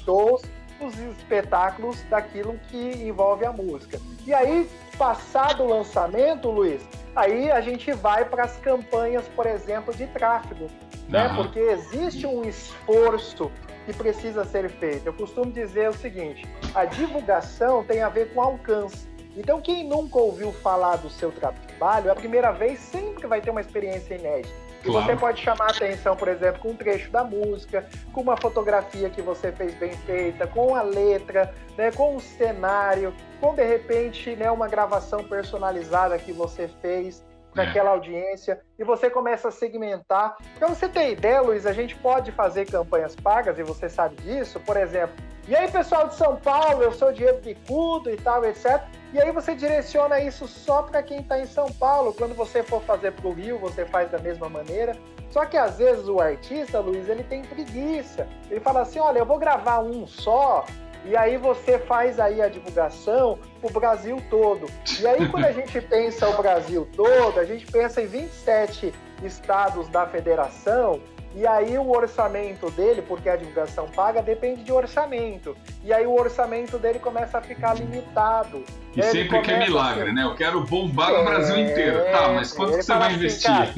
shows, os espetáculos daquilo que envolve a música. E aí, passado o lançamento, Luiz, aí a gente vai para as campanhas, por exemplo, de tráfego, né? Porque existe um esforço que precisa ser feito. Eu costumo dizer o seguinte: a divulgação tem a ver com alcance. Então, quem nunca ouviu falar do seu trabalho, a primeira vez sempre vai ter uma experiência inédita. E você pode chamar a atenção, por exemplo, com um trecho da música, com uma fotografia que você fez bem feita, com a letra, né, com o cenário, com, de repente, né, uma gravação personalizada que você fez para aquela audiência, e você começa a segmentar. Para você ter ideia, Luiz, a gente pode fazer campanhas pagas, e você sabe disso, por exemplo. E aí, pessoal de São Paulo, eu sou o Diego Bicudo e tal, etc. E aí você direciona isso só para quem está em São Paulo. Quando você for fazer para o Rio, você faz da mesma maneira. Só que às vezes o artista, Luiz, ele tem preguiça. Ele fala assim, olha, eu vou gravar um só, e aí você faz aí a divulgação pro Brasil todo. E aí quando a gente pensa o Brasil todo, a gente pensa em 27 estados da federação, e aí o orçamento dele, porque a divulgação paga, depende de orçamento. E aí o orçamento dele começa a ficar limitado. E sempre que é milagre, assim, né? Eu quero bombar no Brasil inteiro. Tá, mas quanto que você vai investir? Cara,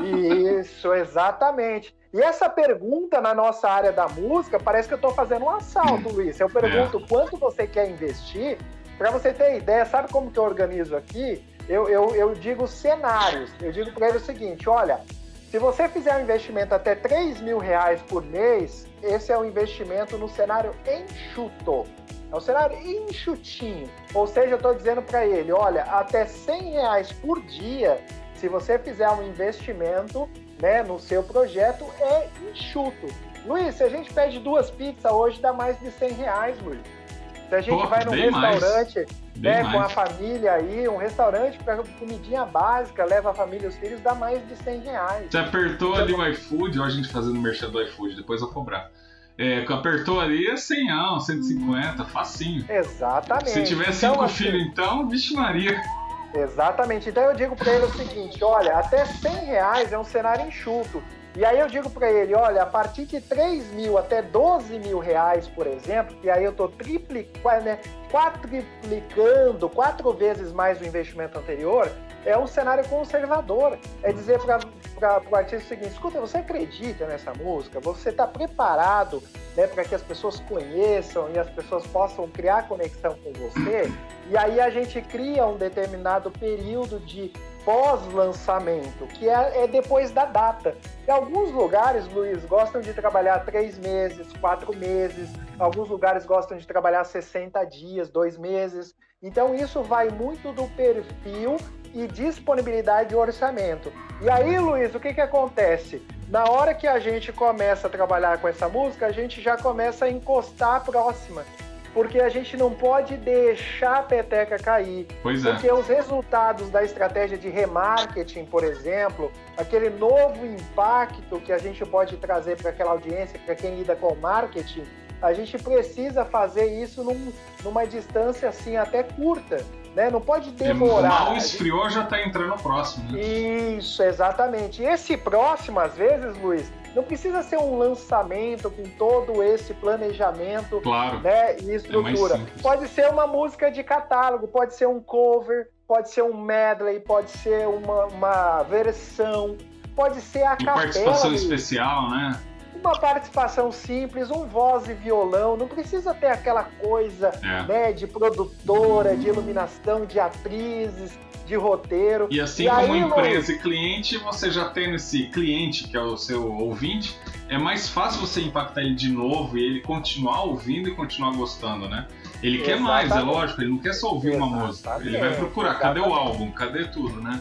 isso, exatamente. E essa pergunta na nossa área da música, parece que eu estou fazendo um assalto, Luiz. Eu pergunto quanto você quer investir. Para você ter ideia, sabe como que eu organizo aqui? Eu digo cenários. Eu digo para ele o seguinte, olha, se você fizer um investimento até R$3.000 por mês, esse é um investimento no cenário enxuto. É um cenário enxutinho. Ou seja, eu estou dizendo para ele, olha, até R$100 por dia, se você fizer um investimento, né, no seu projeto, é enxuto. Luiz, se a gente pede 2 pizzas hoje, dá mais de R$100, Luiz. Se a gente vai num restaurante, né, com a família aí, um restaurante para comidinha básica, leva a família e os filhos, dá mais de R$100. Você apertou ali o iFood, ó, a gente fazendo merchan do iFood, depois eu vou cobrar. Apertou ali é 100, 150, facinho. Exatamente. Se tiver 5 filhos, então, vixe Maria. Exatamente. Então eu digo para ele o seguinte, olha, até R$100 é um cenário enxuto. E aí eu digo para ele, olha, a partir de R$3.000 até R$12.000, por exemplo, e aí eu estou quadriplicando 4 vezes mais o investimento anterior, é um cenário conservador. É dizer para o artista o seguinte, escuta, você acredita nessa música? Você está preparado, né, para que as pessoas conheçam e as pessoas possam criar conexão com você? E aí a gente cria um determinado período de pós-lançamento, que é depois da data. Em alguns lugares, Luiz, gostam de trabalhar 3 meses, 4 meses, alguns lugares gostam de trabalhar 60 dias, 2 meses. Então isso vai muito do perfil e disponibilidade de orçamento. E aí, Luiz, o que acontece? Na hora que a gente começa a trabalhar com essa música, a gente já começa a encostar a próxima. porque a gente não pode deixar a peteca cair. Pois é. Porque os resultados da estratégia de remarketing, por exemplo, aquele novo impacto que a gente pode trazer para aquela audiência, para quem lida com marketing, a gente precisa fazer isso numa distância assim até curta, né? Não pode demorar. Mal esfriou, já está entrando o próximo, né? Isso, exatamente. Esse próximo, às vezes, Luiz, não precisa ser um lançamento com todo esse planejamento, claro, né, e estrutura. Pode ser uma música de catálogo, pode ser um cover, pode ser um medley, pode ser uma versão, pode ser a capela. Participação especial, né? Uma participação simples, um voz e violão, não precisa ter aquela coisa né, de produtora, de iluminação, de atrizes, de roteiro. E assim como empresa e cliente, você já tendo esse cliente, que é o seu ouvinte, é mais fácil você impactar ele de novo e ele continuar ouvindo e continuar gostando, né? Ele quer mais, é lógico, ele não quer só ouvir uma música, ele vai procurar, cadê o álbum, cadê tudo, né?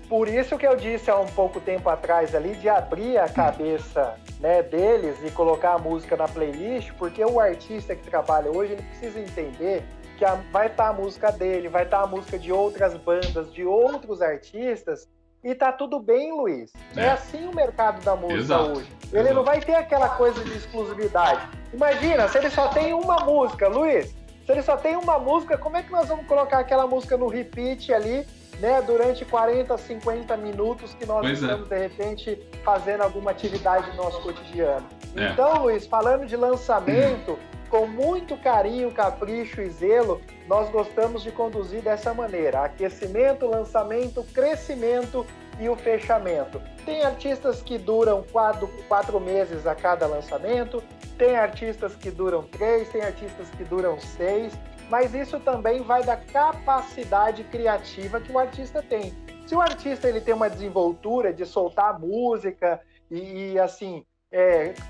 Por isso que eu disse há um pouco tempo atrás ali, de abrir a cabeça né, deles e colocar a música na playlist, porque o artista que trabalha hoje, ele precisa entender que vai estar a música dele, vai estar a música de outras bandas, de outros artistas, e tá tudo bem, Luiz. É assim o mercado da música hoje. Ele não vai ter aquela coisa de exclusividade. Imagina, se ele só tem uma música, Luiz, se ele só tem uma música, como é que nós vamos colocar aquela música no repeat ali, né, durante 40, 50 minutos que nós estamos, de repente, fazendo alguma atividade no nosso cotidiano. Então, Luiz, falando de lançamento, com muito carinho, capricho e zelo, nós gostamos de conduzir dessa maneira: aquecimento, lançamento, crescimento e o fechamento. Tem artistas que duram 4 meses a cada lançamento, tem artistas que duram 3, tem artistas que duram 6, mas isso também vai da capacidade criativa que o artista tem. Se o artista ele tem uma desenvoltura de soltar música e assim,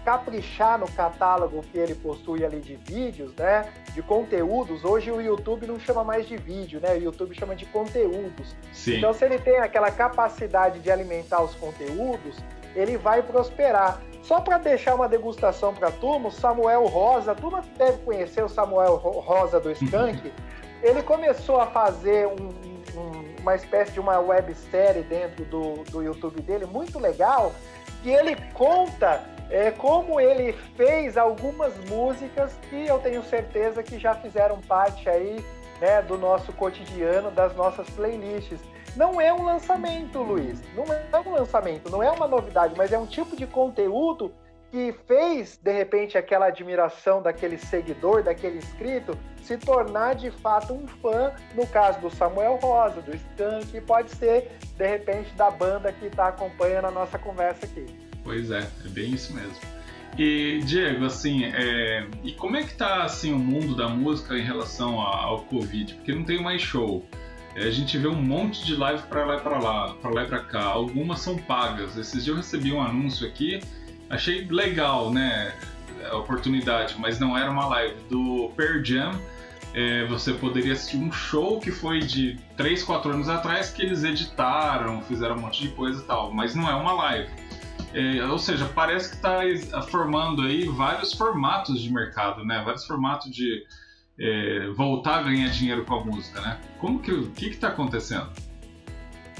caprichar no catálogo que ele possui ali de vídeos, né, de conteúdos. Hoje o YouTube não chama mais de vídeo, né? O YouTube chama de conteúdos. Sim. Então, se ele tem aquela capacidade de alimentar os conteúdos, ele vai prosperar. Só para deixar uma degustação para a turma, o Samuel Rosa, a turma deve conhecer o Samuel Rosa do Skank, ele começou a fazer uma espécie de uma websérie dentro do YouTube dele, muito legal, e ele conta como ele fez algumas músicas que eu tenho certeza que já fizeram parte aí, né, do nosso cotidiano, das nossas playlists. Não é um lançamento, Luiz, não é um lançamento, não é uma novidade, mas é um tipo de conteúdo que fez, de repente, aquela admiração daquele seguidor, daquele inscrito, se tornar de fato um fã, no caso do Samuel Rosa, do Skank, pode ser, de repente, da banda que está acompanhando a nossa conversa aqui. Pois é bem isso mesmo. E, Diego, assim, e como é que tá assim, o mundo da música em relação ao Covid? Porque não tem mais show. A gente vê um monte de live para lá e para cá. Algumas são pagas. Esses dias eu recebi um anúncio aqui, achei legal, né, a oportunidade, mas não era uma live do Pearl Jam. Você poderia assistir um show que foi de 3, 4 anos atrás, que eles editaram, fizeram um monte de coisa e tal, mas não é uma live. Ou seja, parece que está formando aí vários formatos de mercado, né? Vários formatos de voltar a ganhar dinheiro com a música, né? O que está acontecendo?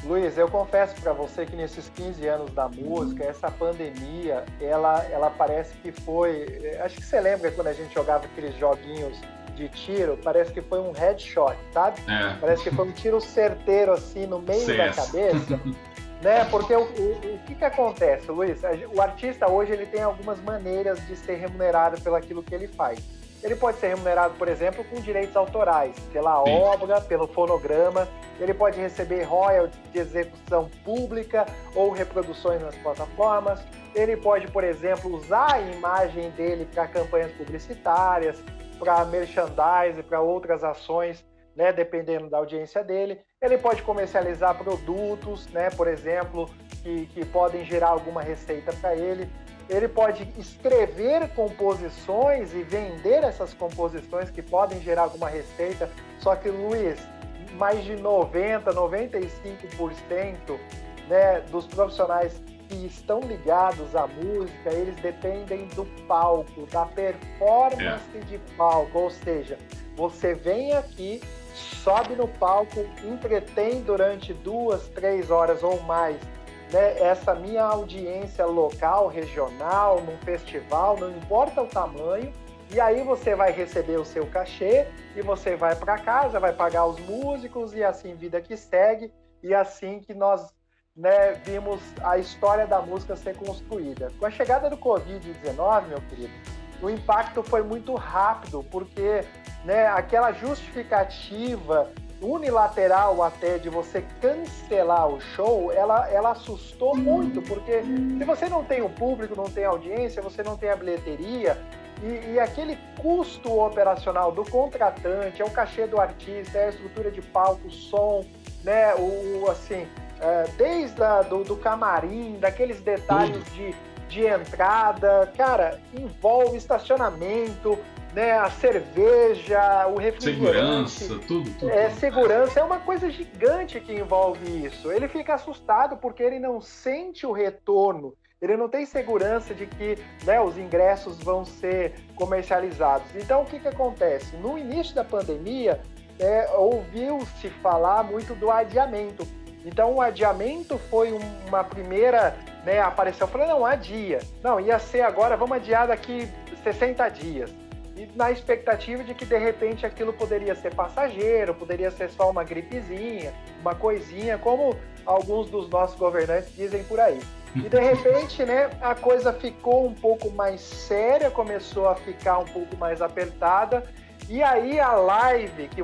Luiz, eu confesso para você que nesses 15 anos da música, essa pandemia, ela parece que foi... Acho que você lembra quando a gente jogava aqueles joguinhos de tiro, parece que foi um headshot, sabe? Parece que foi um tiro certeiro assim no meio da cabeça. Né? Porque o que acontece, Luiz? O artista hoje ele tem algumas maneiras de ser remunerado pelo aquilo que ele faz. Ele pode ser remunerado, por exemplo, com direitos autorais, pela obra, pelo fonograma. Ele pode receber royalties de execução pública ou reproduções nas plataformas. Ele pode, por exemplo, usar a imagem dele para campanhas publicitárias, para merchandising, para outras ações, né, dependendo da audiência dele. Ele pode comercializar produtos, né, por exemplo, que podem gerar alguma receita para ele. Ele pode escrever composições e vender essas composições que podem gerar alguma receita. Só que, Luiz, mais de 90%, 95%, né, dos profissionais que estão ligados à música, eles dependem do palco, da performance de palco, ou seja, você vem aqui, sobe no palco, entretém durante 2, 3 horas ou mais, né, essa minha audiência local, regional, num festival, não importa o tamanho, e aí você vai receber o seu cachê e você vai para casa, vai pagar os músicos e assim vida que segue, e assim que nós, né, vimos a história da música ser construída. Com a chegada do Covid-19, meu querido, o impacto foi muito rápido, porque, né, aquela justificativa unilateral até de você cancelar o show, ela assustou muito, porque se você não tem o público, não tem audiência, você não tem a bilheteria, e aquele custo operacional do contratante, é o cachê do artista, é a estrutura de palco, som, né, desde do camarim, daqueles detalhes de entrada, cara, envolve estacionamento, né, a cerveja, o refrigerante. Segurança, tudo. Segurança é uma coisa gigante que envolve isso. Ele fica assustado porque ele não sente o retorno, ele não tem segurança de que, né, os ingressos vão ser comercializados. Então, o que acontece? No início da pandemia, ouviu-se falar muito do adiamento. Então, o adiamento foi uma primeira, né, aparição. Eu falei, não, adia. Não, ia ser agora, vamos adiar daqui 60 dias. E na expectativa de que, de repente, aquilo poderia ser passageiro, poderia ser só uma gripezinha, uma coisinha, como alguns dos nossos governantes dizem por aí. E, de repente, né, a coisa ficou um pouco mais séria, começou a ficar um pouco mais apertada, e aí a live que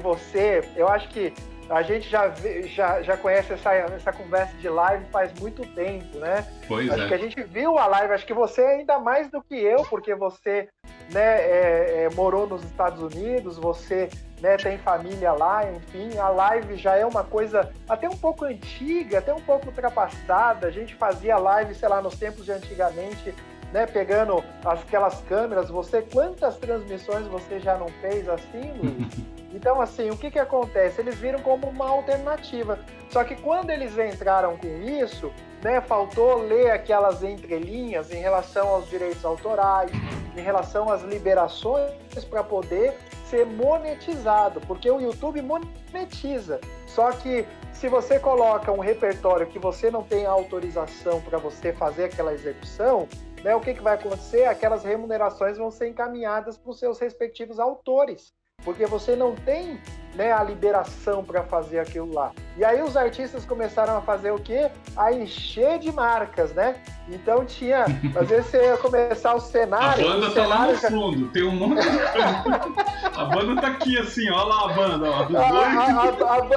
eu acho que a gente já conhece essa conversa de live faz muito tempo, né? Acho que a gente viu a live, acho que você ainda mais do que eu, porque você, né, morou nos Estados Unidos, você, né, tem família lá, enfim, a live já é uma coisa até um pouco antiga, até um pouco ultrapassada. A gente fazia live, sei lá, nos tempos de antigamente, né, pegando aquelas câmeras. Quantas transmissões você já não fez assim, Luiz? Então, assim, o que acontece? Eles viram como uma alternativa. Só que quando eles entraram com isso, né, faltou ler aquelas entrelinhas em relação aos direitos autorais, em relação às liberações para poder ser monetizado, porque o YouTube monetiza. Só que se você coloca um repertório que você não tem autorização para você fazer aquela execução, né, o que vai acontecer? Aquelas remunerações vão ser encaminhadas para os seus respectivos autores, porque você não tem, né, a liberação para fazer aquilo lá. E aí os artistas começaram a fazer o quê? A encher de marcas, né? Então tinha, às vezes você ia começar o cenário... A banda tá lá no fundo, tem um monte de coisa. A banda tá aqui assim, olha lá a banda. Ó,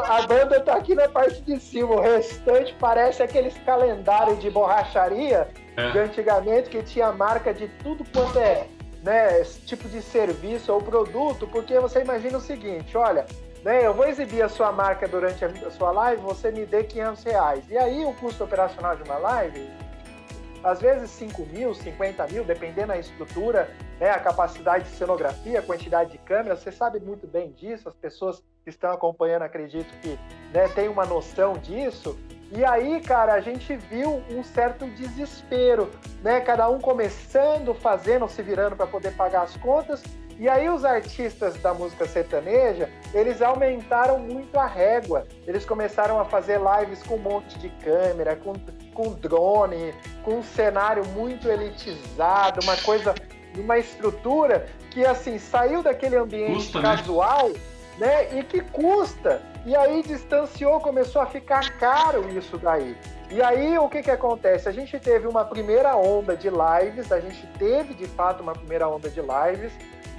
a banda tá aqui na parte de cima, o restante parece aqueles calendários de borracharia de antigamente, que tinha marca de tudo quanto é, né, esse tipo de serviço ou produto, porque você imagina o seguinte, olha, né, eu vou exibir a sua marca durante a sua live, você me dê R$500. E aí o custo operacional de uma live, às vezes 5 mil, 50 mil, dependendo da estrutura, né, a capacidade de cenografia, a quantidade de câmeras, você sabe muito bem disso, as pessoas que estão acompanhando acredito que, né, tem uma noção disso. E aí, cara, a gente viu um certo desespero, né? Cada um começando, fazendo, se virando para poder pagar as contas. E aí os artistas da música sertaneja, eles aumentaram muito a régua. Eles começaram a fazer lives com um monte de câmera, com drone, com um cenário muito elitizado, uma estrutura que, assim, saiu daquele ambiente casual, né? E que custa. E aí distanciou, começou a ficar caro isso daí. E aí o que acontece? A gente teve uma primeira onda de lives,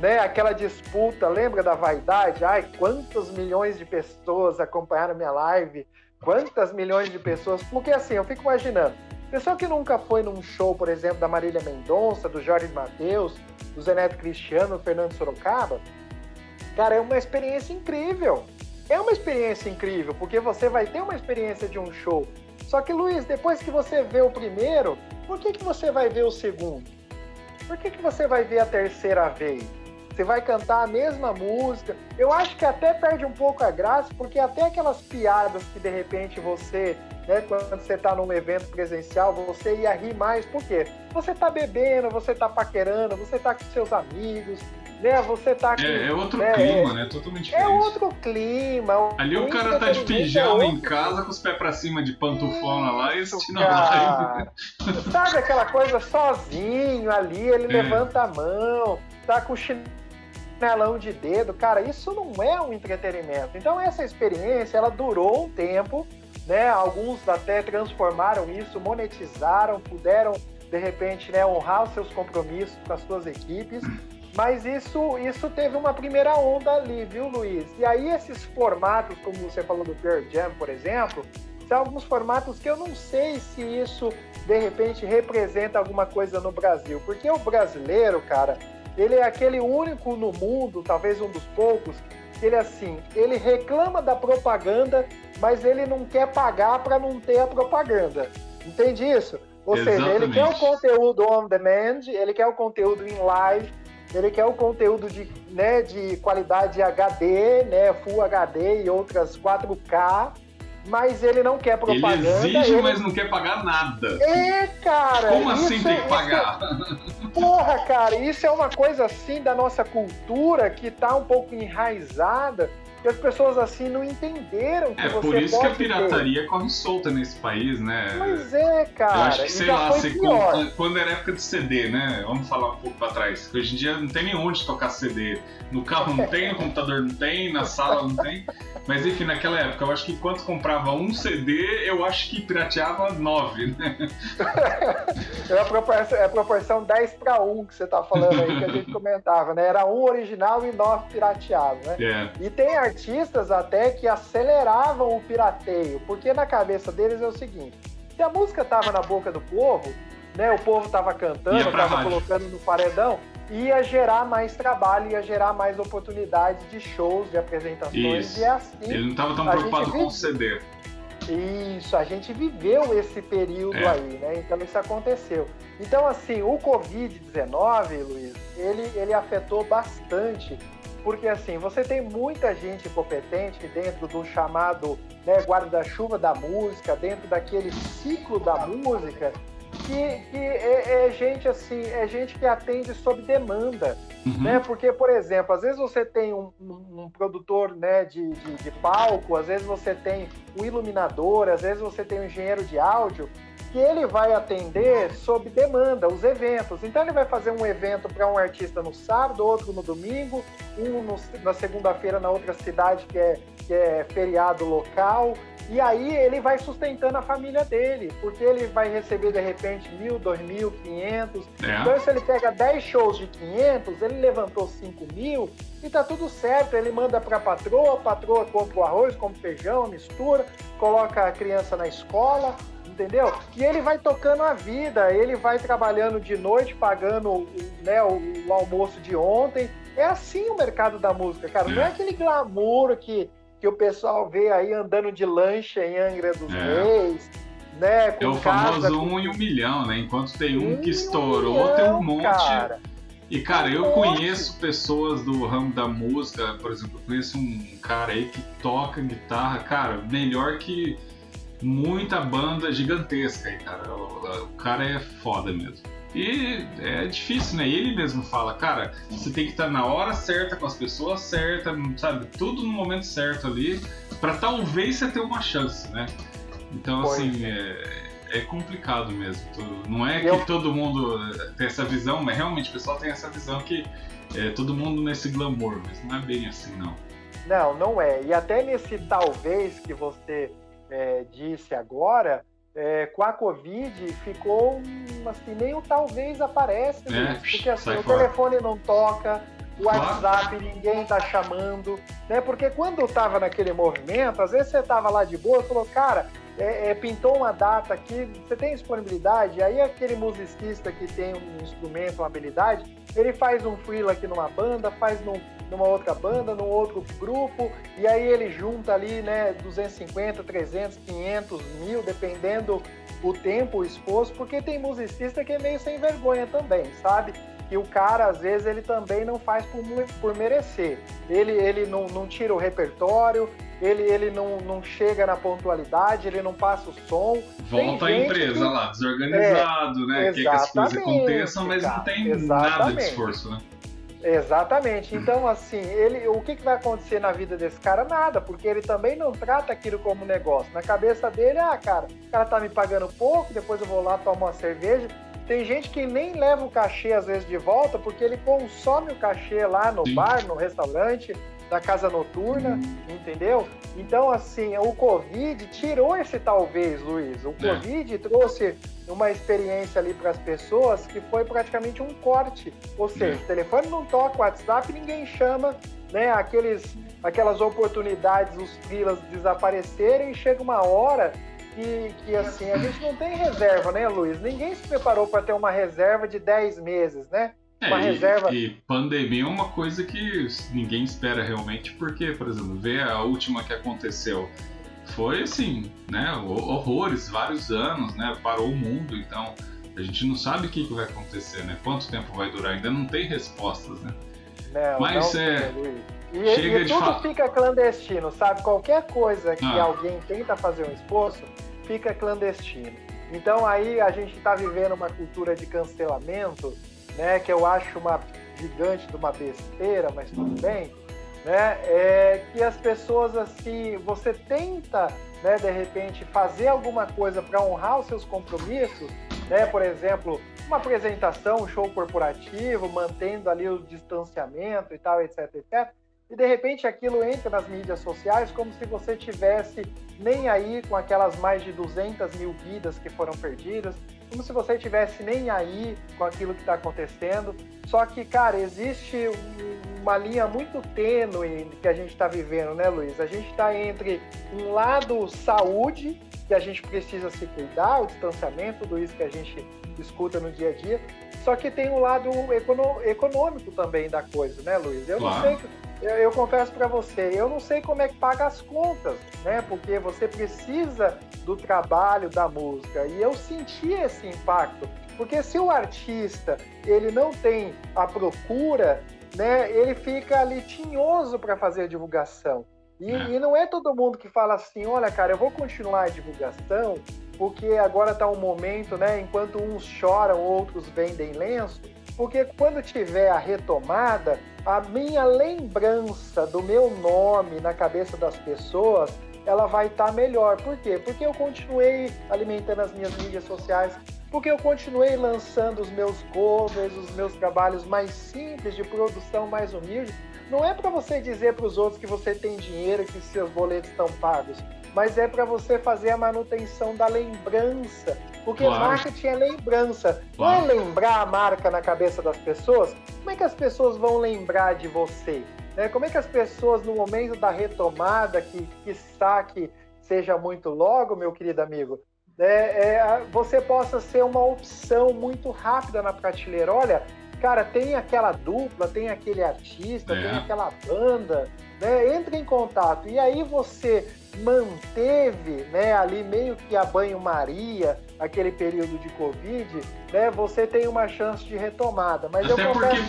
né? Aquela disputa, lembra da vaidade? Ai, quantos milhões de pessoas acompanharam minha live? Quantas milhões de pessoas? Porque assim, eu fico imaginando, pessoa que nunca foi num show, por exemplo, da Marília Mendonça, do Jorge Mateus, do Zé Neto Cristiano, do Fernando Sorocaba, cara, é uma experiência incrível. É uma experiência incrível, porque você vai ter uma experiência de um show. Só que, Luiz, depois que você vê o primeiro, por que você vai ver o segundo? Por que você vai ver a terceira vez? você vai cantar a mesma música. Eu acho que até perde um pouco a graça, porque até aquelas piadas que de repente você, né, quando você está num evento presencial, você ia rir mais. Por quê? Você está bebendo, você está paquerando, você está com seus amigos, né? Você tá com, é outro clima, né? Totalmente diferente. É outro clima. Ali o cara tá de pijama em casa, com os pés pra cima de pantufona lá e assistindo a live. Sabe aquela coisa sozinho ali, ele levanta a mão, tá com chinelão de dedo. Cara, isso não é um entretenimento. Então essa experiência, ela durou um tempo, né? Alguns até transformaram isso, monetizaram, puderam, de repente, né, honrar os seus compromissos com as suas equipes. Mas isso teve uma primeira onda ali, viu, Luiz? E aí esses formatos, como você falou do Pearl Jam, por exemplo, são alguns formatos que eu não sei se isso, de repente, representa alguma coisa no Brasil. Porque o brasileiro, cara, ele é aquele único no mundo, talvez um dos poucos, que ele reclama da propaganda, mas ele não quer pagar para não ter a propaganda. Entende isso? Ou seja, ele quer o conteúdo on demand, ele quer o conteúdo em live, ele quer o conteúdo de qualidade HD, né, Full HD e outras 4K, mas ele não quer propaganda. Ele exige, mas não quer pagar nada. Cara! Como assim tem que pagar? Porra, cara, isso é uma coisa assim da nossa cultura que tá um pouco enraizada, que as pessoas assim não entenderam que você pode. É por isso que a pirataria corre solta nesse país, né? Pois é, cara. Eu acho que, sei lá, quando era época de CD, né? Vamos falar um pouco pra trás. Hoje em dia não tem nem onde tocar CD. No carro não tem, no computador não tem, na sala não tem. Mas enfim, naquela época, eu acho que enquanto comprava um CD, eu acho que pirateava 9, né? É a proporção 10:1 que você tá falando aí, que a gente comentava, né? Era 1 original e 9 pirateado, né? E tem artistas até que aceleravam o pirateio, porque na cabeça deles é o seguinte: se a música tava na boca do povo, né? O povo tava cantando, tava colocando no paredão, ia gerar mais trabalho, ia gerar mais oportunidades de shows, de apresentações. Isso. E é assim. Ele não estava tão preocupado com o CD. Isso, a gente viveu esse período aí, né? Então isso aconteceu. Então, assim, o Covid-19, Luiz, ele afetou bastante, porque assim, você tem muita gente competente dentro do chamado, né, guarda-chuva da música, dentro daquele ciclo da música, que é gente assim, é gente que atende sob demanda, né? Porque, por exemplo, às vezes você tem um produtor, né, de palco, às vezes você tem um iluminador, às vezes você tem um engenheiro de áudio, que ele vai atender sob demanda os eventos. Então ele vai fazer um evento para um artista no sábado, outro no domingo, na segunda-feira na outra cidade que é feriado local. E aí ele vai sustentando a família dele, porque ele vai receber de repente 1.000, 2.000, 500. Então se ele pega 10 shows de 500, ele levantou 5.000 e tá tudo certo. Ele manda para a patroa compra o arroz, compra o feijão, mistura, coloca a criança na escola, entendeu? E ele vai tocando a vida, ele vai trabalhando de noite, pagando, né, o almoço de ontem. É assim o mercado da música, cara. Não é aquele glamour que o pessoal vê aí andando de lancha em Angra dos Reis, né? Com é o famoso 1 em 1 milhão, né? Enquanto tem um que estourou, tem um monte. Cara. E, cara, eu conheço pessoas do ramo da música, por exemplo, eu conheço um cara aí que toca guitarra, cara, melhor que muita banda gigantesca aí, cara. O cara é foda mesmo. E é difícil, né? Ele mesmo fala, cara, você tem que estar na hora certa, com as pessoas certas, sabe? Tudo no momento certo ali, pra talvez você ter uma chance, né? Então, assim, é complicado mesmo. Não é que todo mundo tem essa visão, mas realmente o pessoal tem essa visão que é todo mundo nesse glamour, mas não é bem assim, não. Não é. E até nesse talvez que você disse agora, com a Covid ficou assim, nem o talvez aparece, porque assim, o telefone não toca, o WhatsApp ninguém tá chamando, né? Porque quando eu tava naquele movimento, às vezes você tava lá de boa e falou, cara, pintou uma data aqui, você tem disponibilidade? Aí aquele musicista que tem um instrumento, uma habilidade, ele faz um freela aqui numa banda, faz numa outra banda, num outro grupo, e aí ele junta ali, né, 250, 300, 500, 1.000, dependendo o tempo, o esforço, porque tem musicista que é meio sem vergonha também, sabe? que o cara, às vezes, ele também não faz por merecer. Ele não tira o repertório, ele não chega na pontualidade, ele não passa o som. Volta a empresa lá, desorganizado, né? Quer que as coisas aconteçam, mas não tem nada de esforço, né? Exatamente. Então, assim, o que vai acontecer na vida desse cara? Nada, porque ele também não trata aquilo como negócio. Na cabeça dele, cara, o cara tá me pagando pouco, depois eu vou lá tomar uma cerveja. Tem gente que nem leva o cachê, às vezes, de volta, porque ele consome o cachê lá no bar, no restaurante, na casa noturna, entendeu? Então, assim, o Covid tirou esse talvez, Luiz. O Covid trouxe uma experiência ali para as pessoas que foi praticamente um corte. Ou seja, o telefone não toca, o WhatsApp ninguém chama, né? Aquelas oportunidades, os freelas desaparecerem, e chega uma hora que assim, a gente não tem reserva, né, Luiz? Ninguém se preparou para ter uma reserva de 10 meses, né? E pandemia é uma coisa que ninguém espera realmente, porque, por exemplo, ver a última que aconteceu foi assim, né, horrores, vários anos, né, parou o mundo, então a gente não sabe o que vai acontecer, né, quanto tempo vai durar, ainda não tem respostas, né. Mas chega de tudo fica clandestino, sabe, qualquer coisa que alguém tenta fazer um esforço, fica clandestino. Então aí a gente está vivendo uma cultura de cancelamento, né, que eu acho uma gigante de uma besteira, mas tudo bem, né, que as pessoas, assim, você tenta, né, de repente, fazer alguma coisa para honrar os seus compromissos, né, por exemplo, uma apresentação, um show corporativo, mantendo ali o distanciamento e tal, etc, etc, e de repente aquilo entra nas mídias sociais como se você tivesse nem aí com aquelas mais de 200 mil vidas que foram perdidas, como se você tivesse nem aí com aquilo que está acontecendo. Só que, cara, existe uma linha muito tênue que a gente está vivendo, né, Luiz? A gente está entre um lado saúde, que a gente precisa se cuidar, o distanciamento, tudo isso que a gente escuta no dia a dia, só que tem um lado econômico também da coisa, né, Luiz? Eu não sei, eu confesso para você, eu não sei como é que paga as contas, né? Porque você precisa do trabalho da música, e eu senti esse impacto, porque se o artista ele não tem a procura, né, ele fica ali tinhoso para fazer a divulgação. E não é todo mundo que fala assim, olha, cara, eu vou continuar a divulgação, porque agora está um momento, né, enquanto uns choram, outros vendem lenço, porque quando tiver a retomada, a minha lembrança do meu nome na cabeça das pessoas, ela vai estar melhor. Por quê? Porque eu continuei alimentando as minhas mídias sociais, porque eu continuei lançando os meus covers, os meus trabalhos mais simples, de produção mais humilde. Não é para você dizer para os outros que você tem dinheiro e que seus boletos estão pagos, mas é para você fazer a manutenção da lembrança, porque marketing é lembrança, não é lembrar a marca na cabeça das pessoas. Como é que as pessoas vão lembrar de você? Né? Como é que as pessoas, no momento da retomada, que seja muito logo, meu querido amigo, você possa ser uma opção muito rápida na prateleira. Olha, cara, tem aquela dupla, tem aquele artista, tem aquela banda, né? Entre em contato. E aí você manteve, né, ali meio que a banho-maria, aquele período de Covid, né? Você tem uma chance de retomada. Mas até porque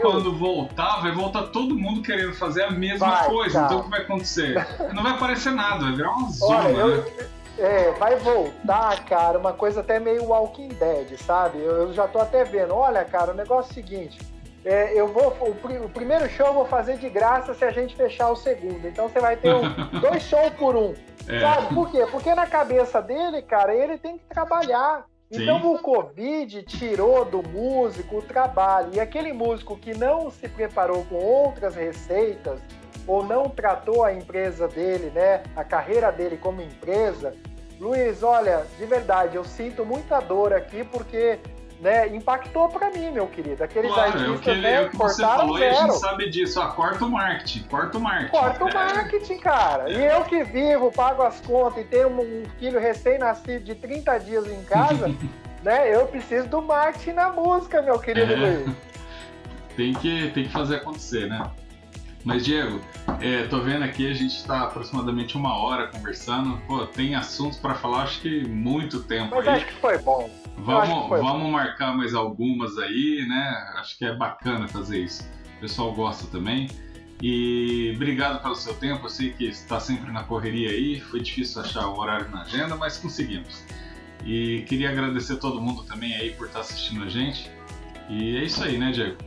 quando voltar, vai voltar todo mundo querendo fazer a mesma coisa. Então o que vai acontecer? Não vai aparecer nada, vai virar uma zona, né? Vai voltar, cara, uma coisa até meio Walking Dead, sabe? Eu já tô até vendo. Olha, cara, o negócio é o seguinte, o primeiro show eu vou fazer de graça se a gente fechar o segundo. Então você vai ter 2 shows por um. Sabe? Por quê? Porque na cabeça dele, cara, ele tem que trabalhar. Sim. Então o Covid tirou do músico o trabalho. E aquele músico que não se preparou com outras receitas, ou não tratou a empresa dele, né, a carreira dele como empresa, Luiz, olha, de verdade, eu sinto muita dor aqui, porque, né, impactou pra mim, meu querido. Aqueles artistas, né, cortaram zero. E a gente sabe disso, corta o marketing. Corta o marketing, cara. E eu que vivo, pago as contas e tenho um filho recém-nascido de 30 dias em casa, né, eu preciso do marketing na música, meu querido Luiz. Tem que fazer acontecer, né? Mas, Diego, tô vendo aqui, a gente está aproximadamente 1 hora conversando. Pô, tem assuntos para falar, acho que muito tempo. Mas aí. acho que foi bom. Vamos marcar mais algumas aí, né? Acho que é bacana fazer isso. O pessoal gosta também. E obrigado pelo seu tempo. Eu sei que está sempre na correria aí. Foi difícil achar o horário na agenda, mas conseguimos. E queria agradecer a todo mundo também aí por estar assistindo a gente. E é isso aí, né, Diego?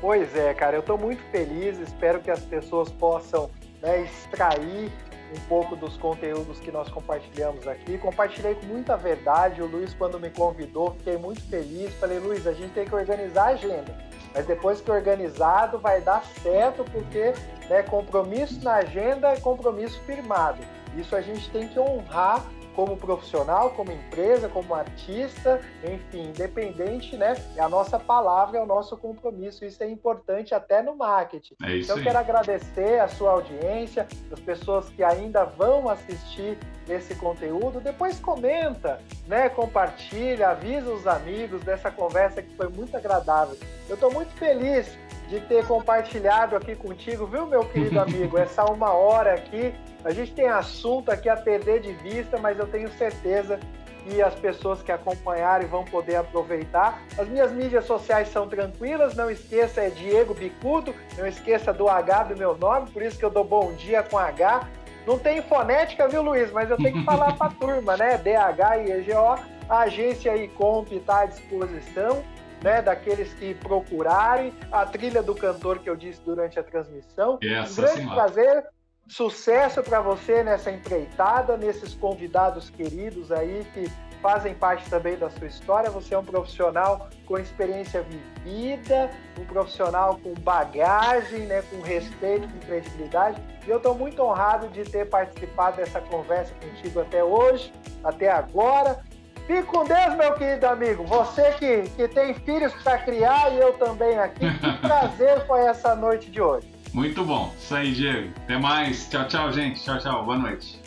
Pois é, cara, eu estou muito feliz, espero que as pessoas possam, né, extrair um pouco dos conteúdos que nós compartilhamos aqui. Compartilhei com muita verdade, o Luiz quando me convidou, fiquei muito feliz, falei, Luiz, a gente tem que organizar a agenda, mas depois que organizado vai dar certo, porque, né, compromisso na agenda é compromisso firmado, isso a gente tem que honrar como profissional, como empresa, como artista, enfim, independente, né? É a nossa palavra, é o nosso compromisso. Isso é importante até no marketing. É isso então, aí. Quero agradecer a sua audiência, as pessoas que ainda vão assistir esse conteúdo. Depois comenta, né? Compartilha, avisa os amigos dessa conversa que foi muito agradável. Eu estou muito feliz de ter compartilhado aqui contigo, viu, meu querido amigo? Essa 1 hora aqui, a gente tem assunto aqui a perder de vista, mas eu tenho certeza que as pessoas que acompanharem vão poder aproveitar. As minhas mídias sociais são tranquilas, não esqueça, é Diego Bicudo, não esqueça do H do meu nome, por isso que eu dou bom dia com H. Não tem fonética, viu, Luiz? Mas eu tenho que falar para a turma, né? DHIEGO, a agência iComp está à disposição, né, daqueles que procurarem, a trilha do cantor que eu disse durante a transmissão. Um grande prazer, sucesso para você nessa empreitada, nesses convidados queridos aí que fazem parte também da sua história. Você é um profissional com experiência vivida, um profissional com bagagem, né, com respeito, com credibilidade. E eu estou muito honrado de ter participado dessa conversa contigo até hoje, até agora. Fique com Deus, meu querido amigo. Você que tem filhos para criar e eu também aqui. Que prazer foi essa noite de hoje. Muito bom. Isso aí, Diego. Até mais. Tchau, tchau, gente. Tchau, tchau. Boa noite.